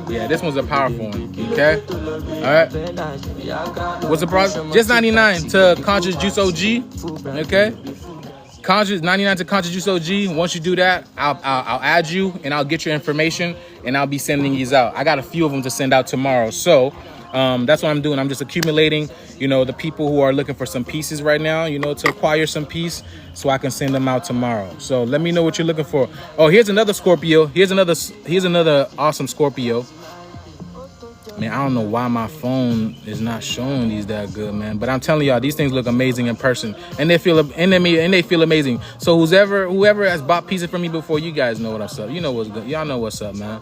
Yeah, this one's a powerful one. Okay. All right. What's the price? Just 99 to Conscious Juice OG. Okay. Conscious 99 to Conscious Juice OG. Once you do that, I'll add you and I'll get your information and I'll be sending these out. I got a few of them to send out tomorrow. So that's what I'm doing. I'm just accumulating, you know, the people who are looking for some pieces right now, you know, to acquire some piece so I can send them out tomorrow. So let me know what you're looking for. Oh, here's another Scorpio. Here's another awesome Scorpio. Man, I don't know why my phone is not showing these that good, man. But I'm telling y'all, these things look amazing in person, and they feel amazing. So whoever has bought pieces from me before, you guys know what's up. You know what's good. Y'all know what's up, man.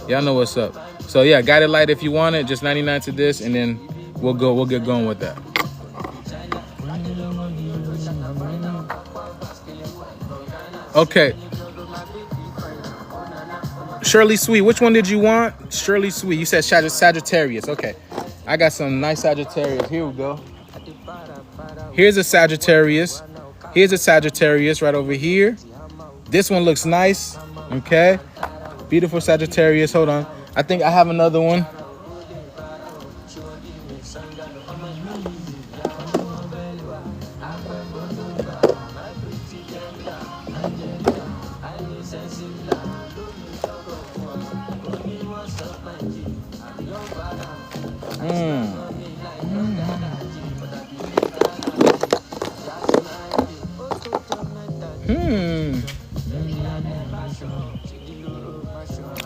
Y'all know what's up. So yeah, guided light if you want it, just 99 to this, and then we'll get going with that. Okay. Shirley Sweet, which one did you want? Shirley Sweet, you said Sagittarius. Okay, I got some nice Sagittarius. Here we go. Here's a Sagittarius. Here's a Sagittarius right over here. This one looks nice. Okay, beautiful Sagittarius. Hold on, I think I have another one.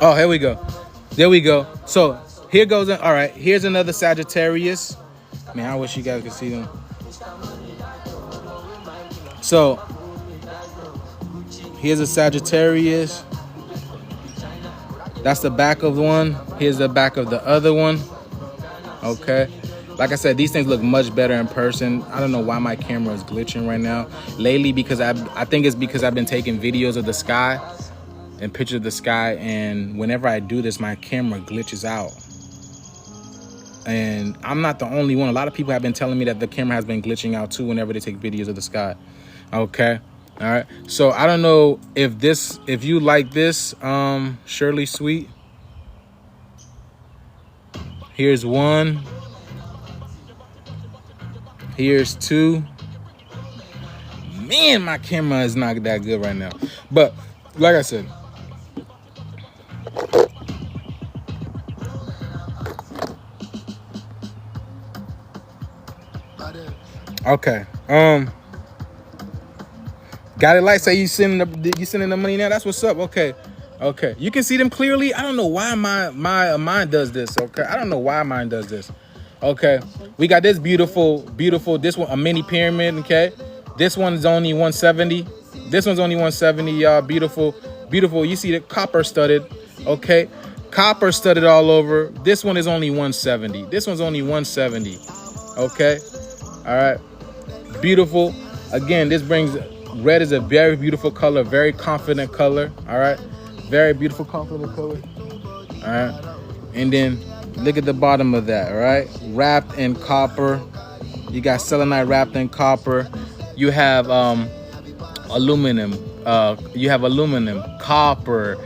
Oh, here we go. There we go. So here goes. All right, here's another Sagittarius. Man, I wish you guys could see them. So here's a Sagittarius. That's the back of one. Here's the back of the other one. Okay. Like I said, these things look much better in person. I don't know why my camera is glitching right now. Lately, because I think it's because I've been taking videos of the sky and pictures of the sky. And whenever I do this, my camera glitches out. And I'm not the only one. A lot of people have been telling me that the camera has been glitching out too whenever they take videos of the sky. Okay. All right. So I don't know if you like this, Shirley Sweet. Here's one. Here's two. Man, my camera is not that good right now. But like I said, okay. Got it. Like say you sending the money now. That's what's up. Okay. Okay. You can see them clearly. I don't know why mine does this. Okay. I don't know why mine does this. Okay. We got this beautiful, this one, a mini pyramid. Okay. This one's only 170. This one's only 170, y'all. Beautiful. You see the copper studded. Okay. Copper studded all over. This one is only 170. This one's only 170. Okay. All right. Beautiful. Again, this brings red is a very beautiful color, very confident color. All right. Very beautiful, confident color. All right. And then look at the bottom of that. All right. Wrapped in copper. You got selenite wrapped in copper. You have aluminum. You have aluminum, copper.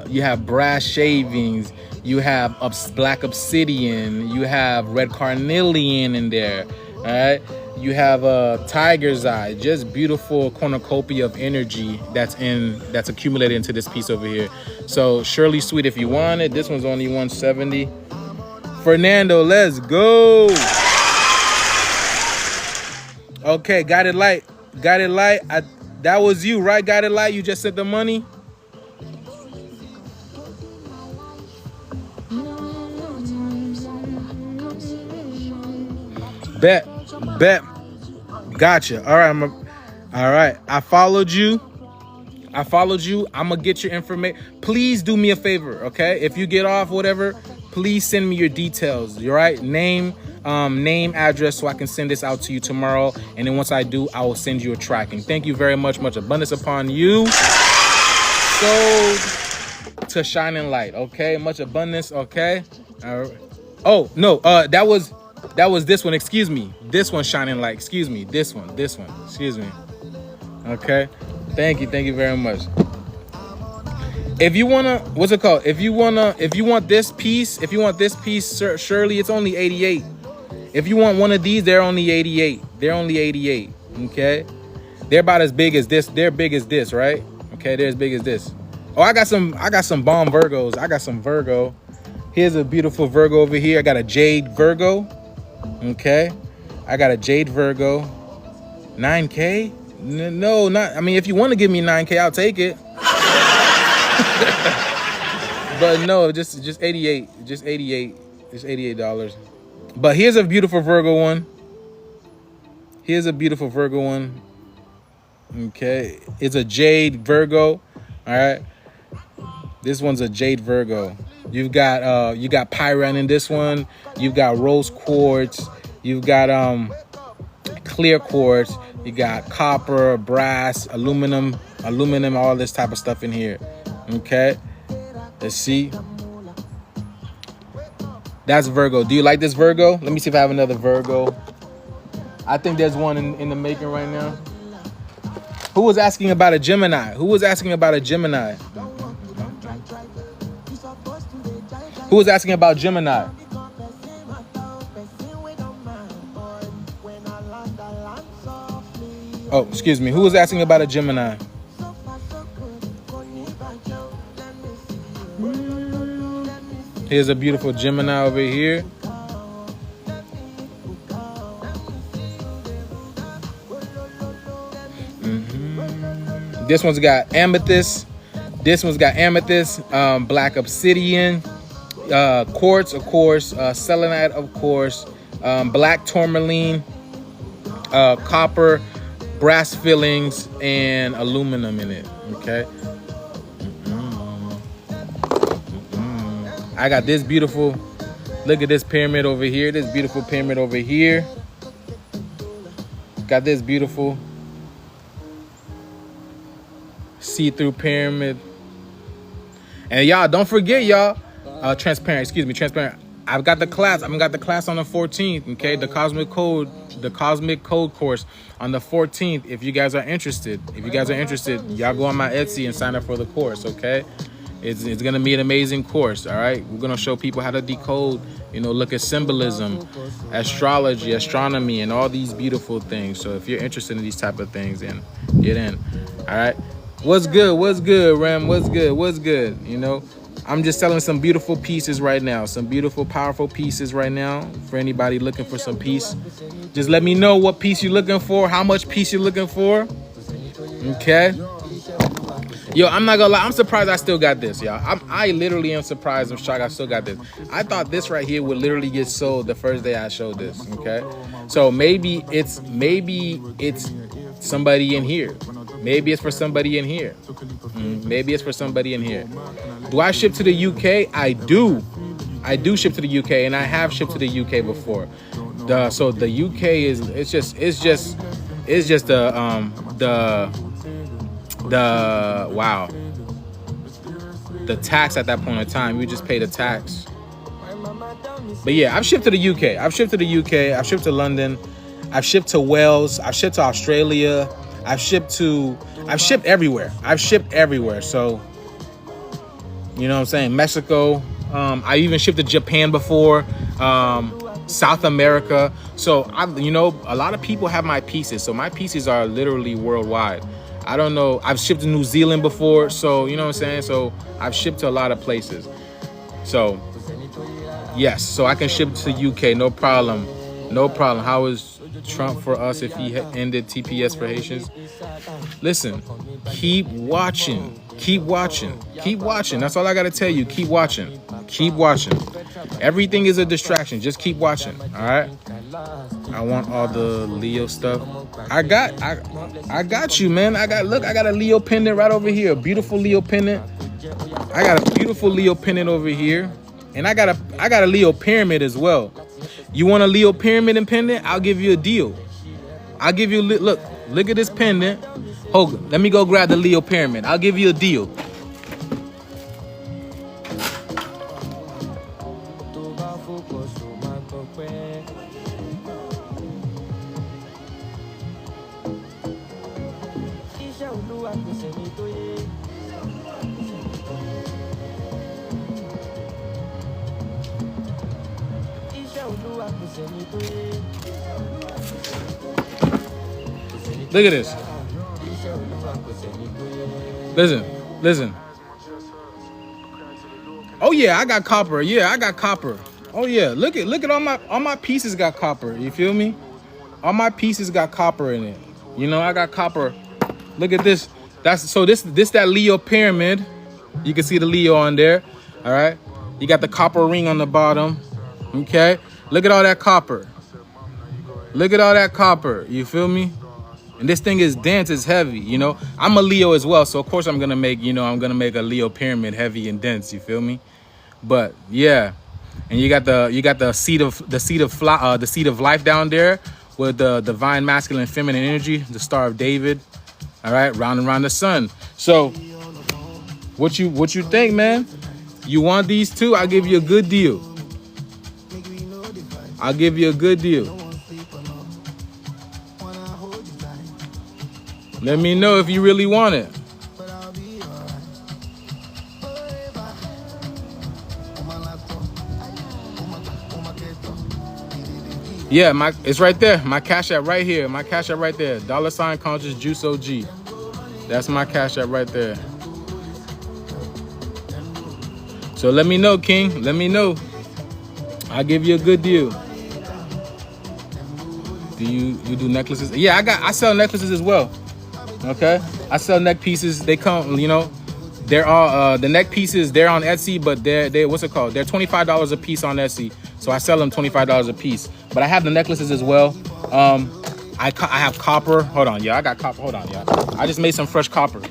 You have brass shavings. You have black obsidian. You have red carnelian in there. All right. You have a tiger's eye. Just beautiful cornucopia of energy that's accumulated into this piece over here. So Shirley Sweet, if you want it, this one's only 170. Fernando, let's go. Okay, got it light. That was you, right? Got it light. You just said the money. Bet. Gotcha. All right. I followed you. I'm gonna get your information. Please do me a favor, okay? If you get off, whatever, please send me your details. All right? Name, address, so I can send this out to you tomorrow. And then once I do, I will send you a tracking. Thank you very much. Much abundance upon you. Sold to shining light. Okay. Much abundance. Okay. All right. Oh no. That was this one. Excuse me. This one shining light. Excuse me. This one. Excuse me. Okay. Thank you very much. If you wanna, what's it called? If you want this piece, Shirley, it's only 88. If you want one of these, they're only 88. Okay. They're about as big as this. They're big as this, right? Okay. They're as big as this. Oh, I got some bomb Virgos. I got some Virgo. Here's a beautiful Virgo over here. I got a jade Virgo. Okay. I got a jade Virgo. 9K? No, not. I mean, if you want to give me 9K, I'll take it. But no, just 88. Just 88. It's $88. But here's a beautiful Virgo one. Here's a beautiful Virgo one. Okay, it's a jade Virgo. All right, this one's a jade Virgo. You got pyrite in this one. You've got rose quartz. You've got clear quartz. You got copper, brass, aluminum, all this type of stuff in here. Okay, let's see. That's Virgo. Do you like this Virgo? Let me see if I have another Virgo. I think there's one in the making right now. Who was asking about a Gemini? Who was asking about a Gemini? Who was asking about Gemini? Oh, excuse me. Who was asking about a Gemini? Here's a beautiful Gemini over here. This one's got amethyst. This one's got amethyst, black obsidian, quartz, of course, selenite, of course, black tourmaline, copper, brass fillings, and aluminum in it. Okay. I got this beautiful. Look at this pyramid over here. This beautiful pyramid over here. Got this beautiful see-through pyramid. And y'all, don't forget, y'all, transparent. I've got the class. I've got the class on the 14th. Okay, the cosmic code course on the 14th. If you guys are interested, y'all go on my Etsy and sign up for the course. Okay, it's gonna be an amazing course. All right, we're gonna show people how to decode. Look at symbolism, astrology, astronomy, and all these beautiful things. So if you're interested in these type of things, then get in. All right. What's good, Ram? What's good? I'm just selling some beautiful pieces right now. Some beautiful, powerful pieces right now. For anybody looking for some peace, just let me know what piece you're looking for, how much piece you're looking for. Okay. Yo, I'm not gonna lie. I'm surprised I still got this, y'all. I literally am surprised. I'm shocked I still got this. I thought this right here would literally get sold the first day I showed this. Okay. So maybe it's somebody in here. Maybe it's for somebody in here. Maybe it's for somebody in here. Do I ship to the UK? I do. I do ship to the UK, and I have shipped to the UK before. So the UK is it's just wow. The tax at that point in time, you just pay the tax. But yeah, I've shipped to the UK. I've shipped to London. I've shipped to Wales. I've shipped to Australia. I've shipped everywhere. So, you know what I'm saying? Mexico. I even shipped to Japan before. South America. So, a lot of people have my pieces. So my pieces are literally worldwide. I don't know. I've shipped to New Zealand before. So, you know what I'm saying? So I've shipped to a lot of places. So, yes. So I can ship to UK. No problem. How is Trump for us if he ended TPS for Haitians? Listen, keep watching. That's all I gotta tell you. Keep watching. Everything is a distraction. Just keep watching. All right. I want all the Leo stuff. I got you, man. I got a Leo pendant right over here. A beautiful Leo pendant. I got a beautiful Leo pendant over here, and I got a Leo pyramid as well. You want a Leo pyramid and pendant? I'll give you a deal. I'll give you look at this pendant. Hold on, let me go grab the Leo pyramid. I'll give you a deal. Look at this. Listen. Oh yeah, I got copper. Oh yeah, look at all my pieces got copper. You feel me? All my pieces got copper in it. I got copper. Look at this. This that Leo pyramid. You can see the Leo on there. All right. You got the copper ring on the bottom. Okay, look at all that copper. Look at all that copper. You feel me? And this thing is dense, it's heavy, you know. I'm a Leo as well, so of course I'm gonna make, I'm gonna make a Leo pyramid heavy and dense, you feel me? But yeah. And you got the seed of life down there with the divine masculine feminine energy, the Star of David. All right, round and round the sun. So what you think, man? You want these two? I'll give you a good deal. I'll give you a good deal. Let me know if you really want it. Yeah, it's right there. My Cash App right here. My Cash App right there. $ conscious juice OG. That's my Cash App right there. So let me know, King. Let me know. I'll give you a good deal. Do you do necklaces? Yeah, I sell necklaces as well. Okay, I sell neck pieces. They come, they're all the neck pieces. They're on Etsy, but they're what's it called? They're $25 a piece on Etsy. So I sell them $25 a piece. But I have the necklaces as well. I have copper. Hold on, yeah, I got copper. Hold on, yeah. I just made some fresh copper.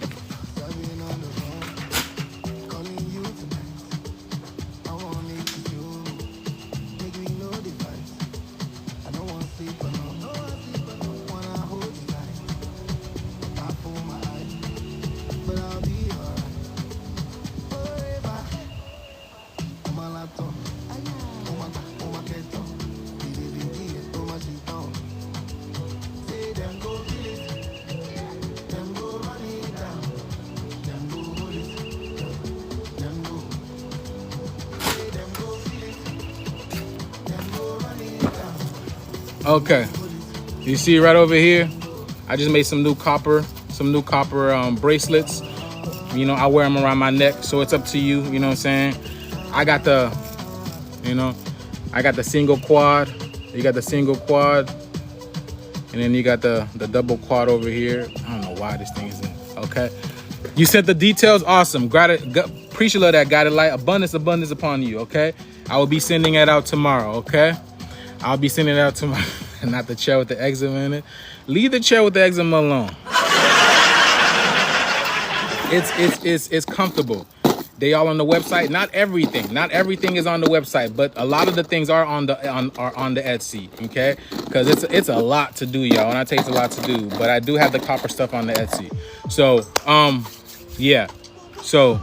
Okay, you see right over here, I just made some new copper bracelets. I wear them around my neck, so it's up to you. You know what I'm saying? I got the single quad. You got the single quad, and then you got the double quad over here. I don't know why this thing isn't okay. You sent the details, awesome. Appreciate that. Got it, light abundance upon you. Okay, I will be sending it out tomorrow. Okay. I'll be sending it out to not the chair with the eczema in it. Leave the chair with the eczema alone. It's comfortable. They all on the website. Not everything is on the website, but a lot of the things are on the Etsy. Okay, because it's a lot to do, y'all, and I take a lot to do. But I do have the copper stuff on the Etsy. So yeah. So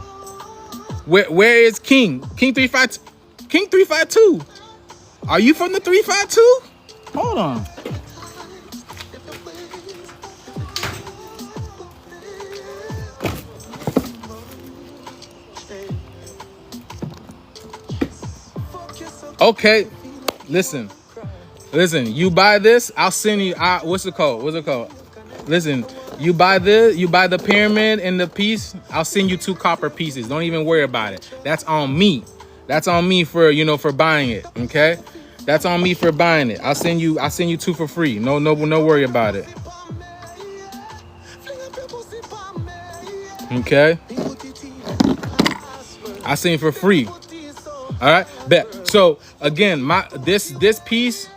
where is King 352? King 352. Are you from the 352? Hold on. Okay, listen. You buy this, I'll send you. What's it called? Listen, you buy the pyramid and the piece. I'll send you 2 copper pieces. Don't even worry about it. That's on me. That's on me for for buying it. Okay, that's on me for buying it. I'll send you 2 for free. No worry about it. Okay, I send you for free. All right, bet. So again, this piece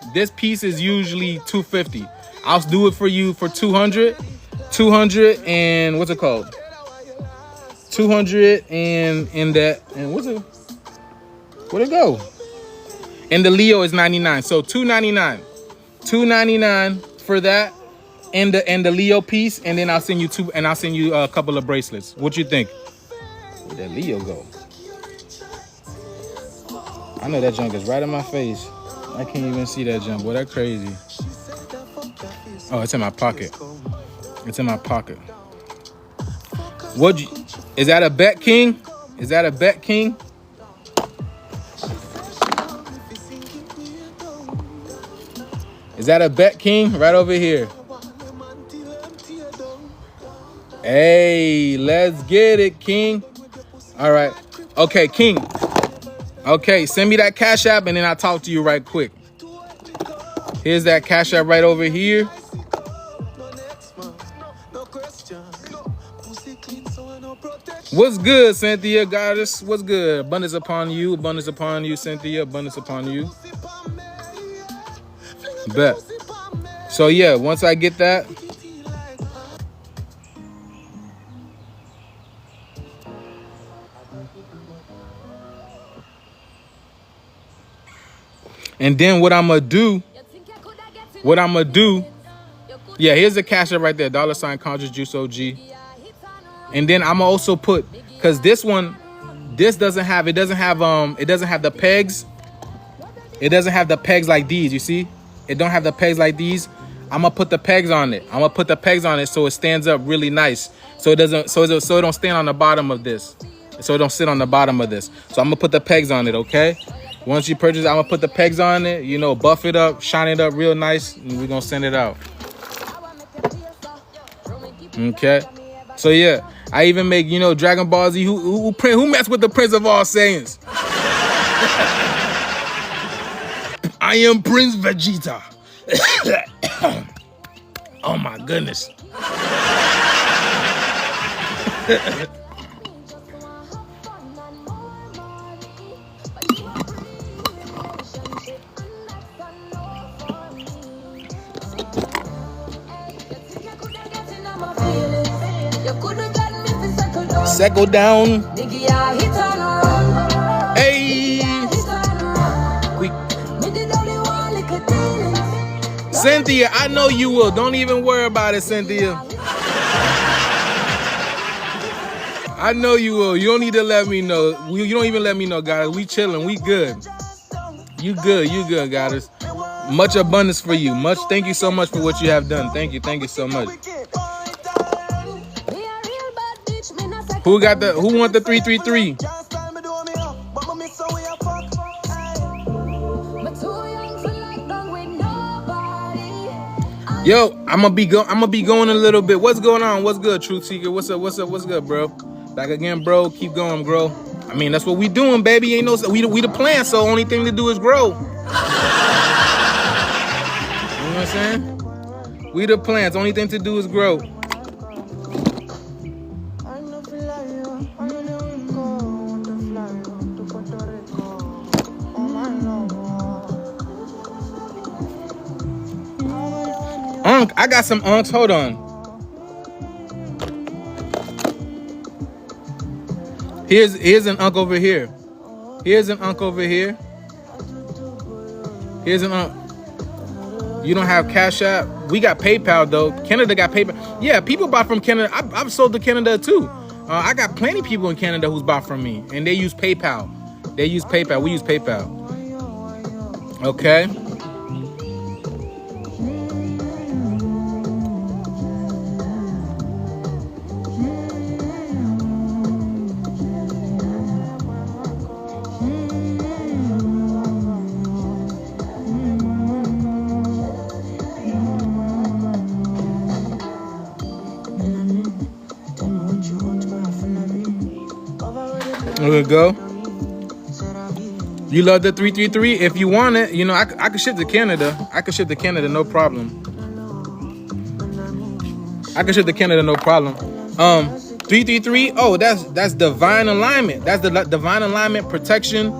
is usually $250. I'll do it for you for 200 and what's it called? 200 and that, and what's it? Where'd it go? And the Leo is 99. So $299 for that and the Leo piece, and then I'll send you a couple of bracelets. What you think? Where'd that Leo go? I know that junk is right in my face. I can't even see that junk. Boy, that crazy. Oh, it's in my pocket. Is that a bet, King? Is that a bet, King? Is that a bet, King? Right over here. Hey, let's get it, King. All right. Okay, King. Okay, send me that Cash App and then I'll talk to you right quick. Here's that Cash App right over here. What's good, Cynthia, goddess? What's good? Abundance upon you, Cynthia. Abundance upon you. Bet. So yeah, once I get that, and then what I'm gonna do, yeah, here's the cash app right there, $ conscious juice OG. And then I'm gonna also put, cause this one, it doesn't have the pegs. It doesn't have the pegs like these, you see? It don't have the pegs like these. I'm gonna put the pegs on it. So it stands up really nice. So it don't stand on the bottom of this. So it don't sit on the bottom of this. So I'm gonna put the pegs on it, okay? Once you purchase it, I'm gonna put the pegs on it, you know, buff it up, shine it up real nice, and we're gonna send it out. Okay. So yeah, I even make, you know, Dragon Ball Z. Who messed with the Prince of all Saiyans? I am Prince Vegeta. Oh my goodness. Settle down. Hey. Cynthia, I know you will. Don't even worry about it, Cynthia. I know you will. You don't need to let me know. You don't even let me know, guys. We chilling. We good. You good, guys. Much abundance for you. Thank you so much for what you have done. Thank you so much. Who want the 333? Yo, I'm gonna be going a little bit. What's going on? What's good, Truth Seeker? What's up? What's good, bro? Back again, bro. Keep going, bro. I mean, that's what we doing, baby. Ain't no we the plan, so only thing to do is grow. You know what I'm saying? We the plans. Only thing to do is grow. I got some unks. Hold on. Here's an unk over here. Here's an unk. You don't have Cash App. We got PayPal though. Canada got PayPal. Yeah, people buy from Canada. I've sold to Canada too. I got plenty of people in Canada who's bought from me, and they use PayPal. We use PayPal. Okay. There we go. You love the 333? If you want it, you know, I could ship to Canada. No problem. 333. Oh, that's divine alignment. That's the divine alignment protection. You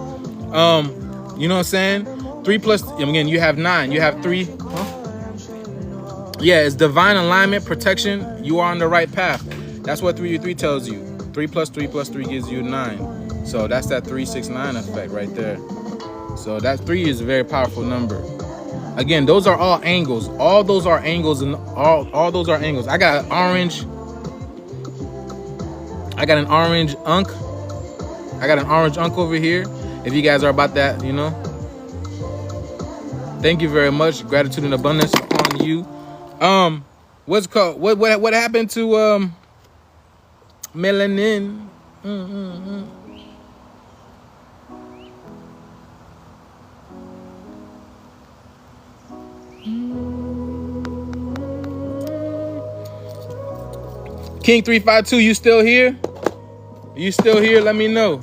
know what I'm saying? 3 plus. Again, you have 9. You have 3. Huh? Yeah, it's divine alignment protection. You are on the right path. That's what 333 tells you. 3 plus 3 plus 3 gives you 9. So that's that 369 effect right there. So that 3 is a very powerful number. Again, those are all angles. All those are angles, and all those are angles. I got an orange unk. I got an orange unk over here. If you guys are about that, you know. Thank you very much. Gratitude and abundance upon you. What's called? What happened to melanin? King 352, you still here? Let me know.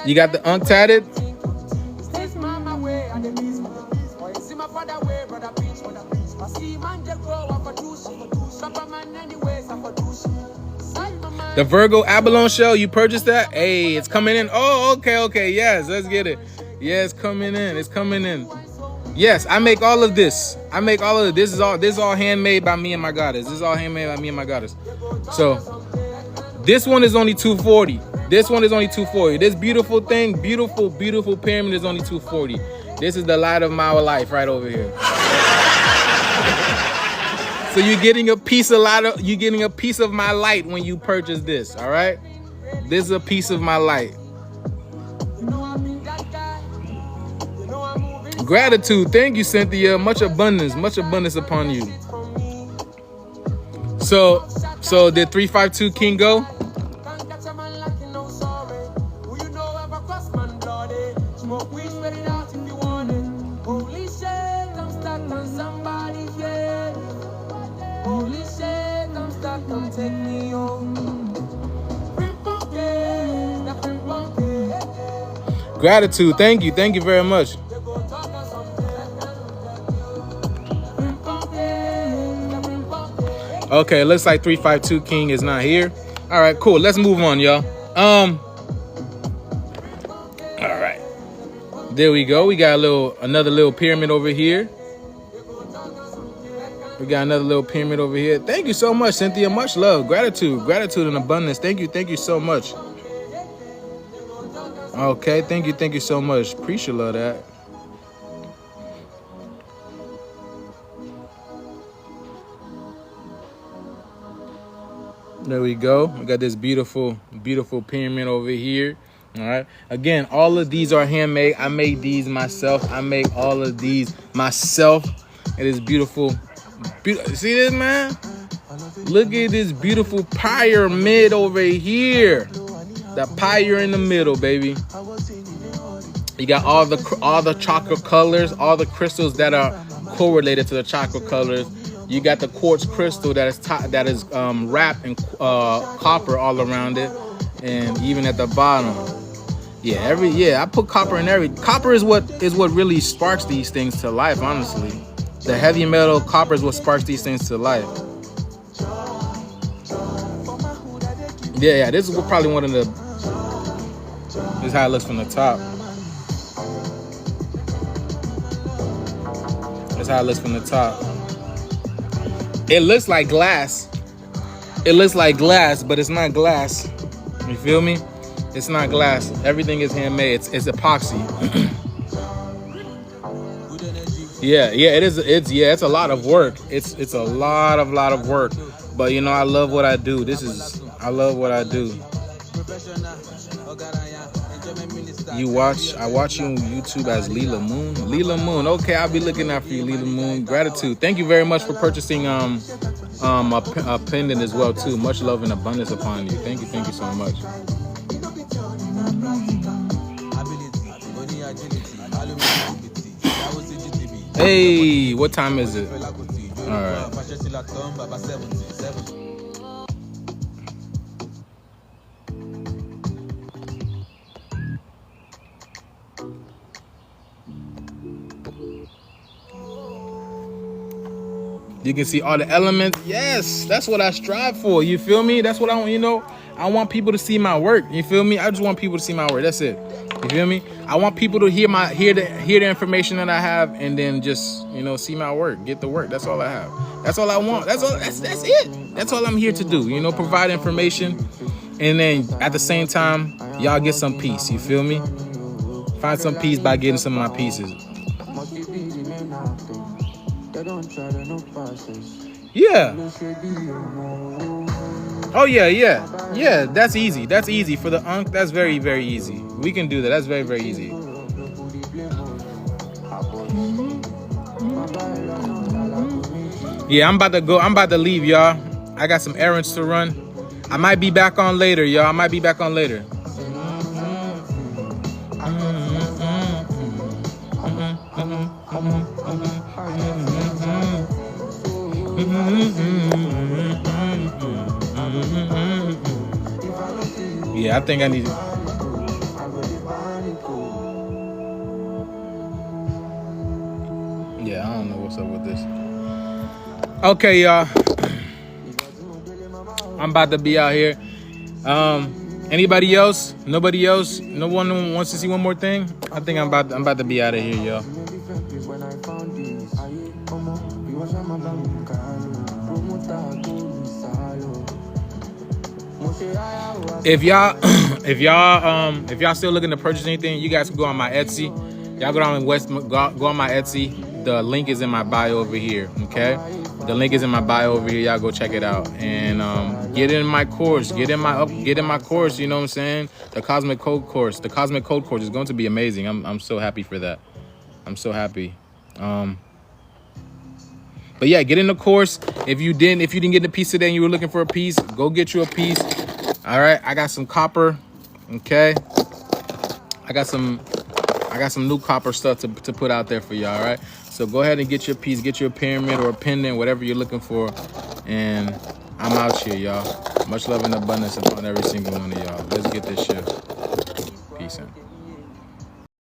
You got the unk tatted. The Virgo abalone shell, you purchased that? Hey, it's coming in. Oh, okay. Yes, let's get it. Yeah, it's coming in. It's coming in. Yes, I make all of this. This is all handmade by me and my goddess. This is all handmade by me and my goddess. So this one is only $240. This one is only $240. This beautiful thing, beautiful pyramid is only $240. This is the light of my life right over here. So you're getting a piece of my light when you purchase this, all right? This is a piece of my light. Gratitude. Thank you, Cynthia. Much abundance upon you. So did 352 King go? Gratitude. Thank you very much. Okay, looks like 352 King is not here. All right, cool. Let's move on, y'all. All right. There we go. We got another little pyramid over here. Thank you so much, Cynthia. Much love. Gratitude and abundance. Thank you so much. Okay, thank you so much. Appreciate love that. There we go. We got this beautiful pyramid over here. All right. Again, all of these are handmade. I made these myself. I make all of these myself. It is beautiful. See this, man? Look at this beautiful pyramid over here. The pyre in the middle, baby. You got all the chakra colors, all the crystals that are correlated to the chakra colors. You got the quartz crystal that is wrapped in copper all around it, and even at the bottom. I put copper in every. Copper is what really sparks these things to life. Honestly, the heavy metal copper is what sparks these things to life. Yeah. This is probably one of the. This is how it looks from the top. That's how it looks from the top. It looks like glass. But it's not glass. You feel me? It's not glass. Everything is handmade. It's epoxy. It is. It's a lot of work. It's a lot of work. But I love what I do. I love what I do. I watch you on YouTube as Leela Moon. Leela Moon. Okay, I'll be looking out for you, Leela Moon. Gratitude. Thank you very much for purchasing a pendant as well too. Much love and abundance upon you. Thank you so much. Hey, what time is it? All right. You can see all the elements. Yes, that's what I strive for. You feel me? That's what I want. I want people to see my work. You feel me? I just want people to see my work. That's it. You feel me? I want people to hear the information that I have, and then just see my work, get the work. That's all I have. That's all I want. That's it. That's all I'm here to do. Provide information, and then at the same time, y'all get some peace. You feel me? Find some peace by getting some of my pieces. Yeah. Oh yeah. That's easy for the unk. That's very, very easy. We can do that. That's very, very easy. Yeah, I'm about to leave, y'all. I got some errands to run. I might be back on later, y'all. Yeah, I think I need to. what's up with this. Okay, y'all. I'm about to be out here. Anybody else? Nobody else? No one wants to see one more thing? I think I'm about to be out of here, y'all. If y'all still looking to purchase anything, you guys can go on my Etsy. Y'all go on my Etsy. The link is in my bio over here. Okay, the link is in my bio over here. Y'all go check it out and get in my course. Get in my course. You know what I'm saying? The Cosmic Code course. The Cosmic Code course is going to be amazing. I'm so happy for that. I'm so happy. But yeah, get in the course. If you didn't get a piece today and you were looking for a piece, go get you a piece. All right, I got some copper. Okay, I got some new copper stuff to put out there for y'all. All right, so go ahead and get your piece, get your pyramid or a pendant, whatever you're looking for. And I'm out here, y'all. Much love and abundance upon every single one of y'all. Let's get this shit. Peace out.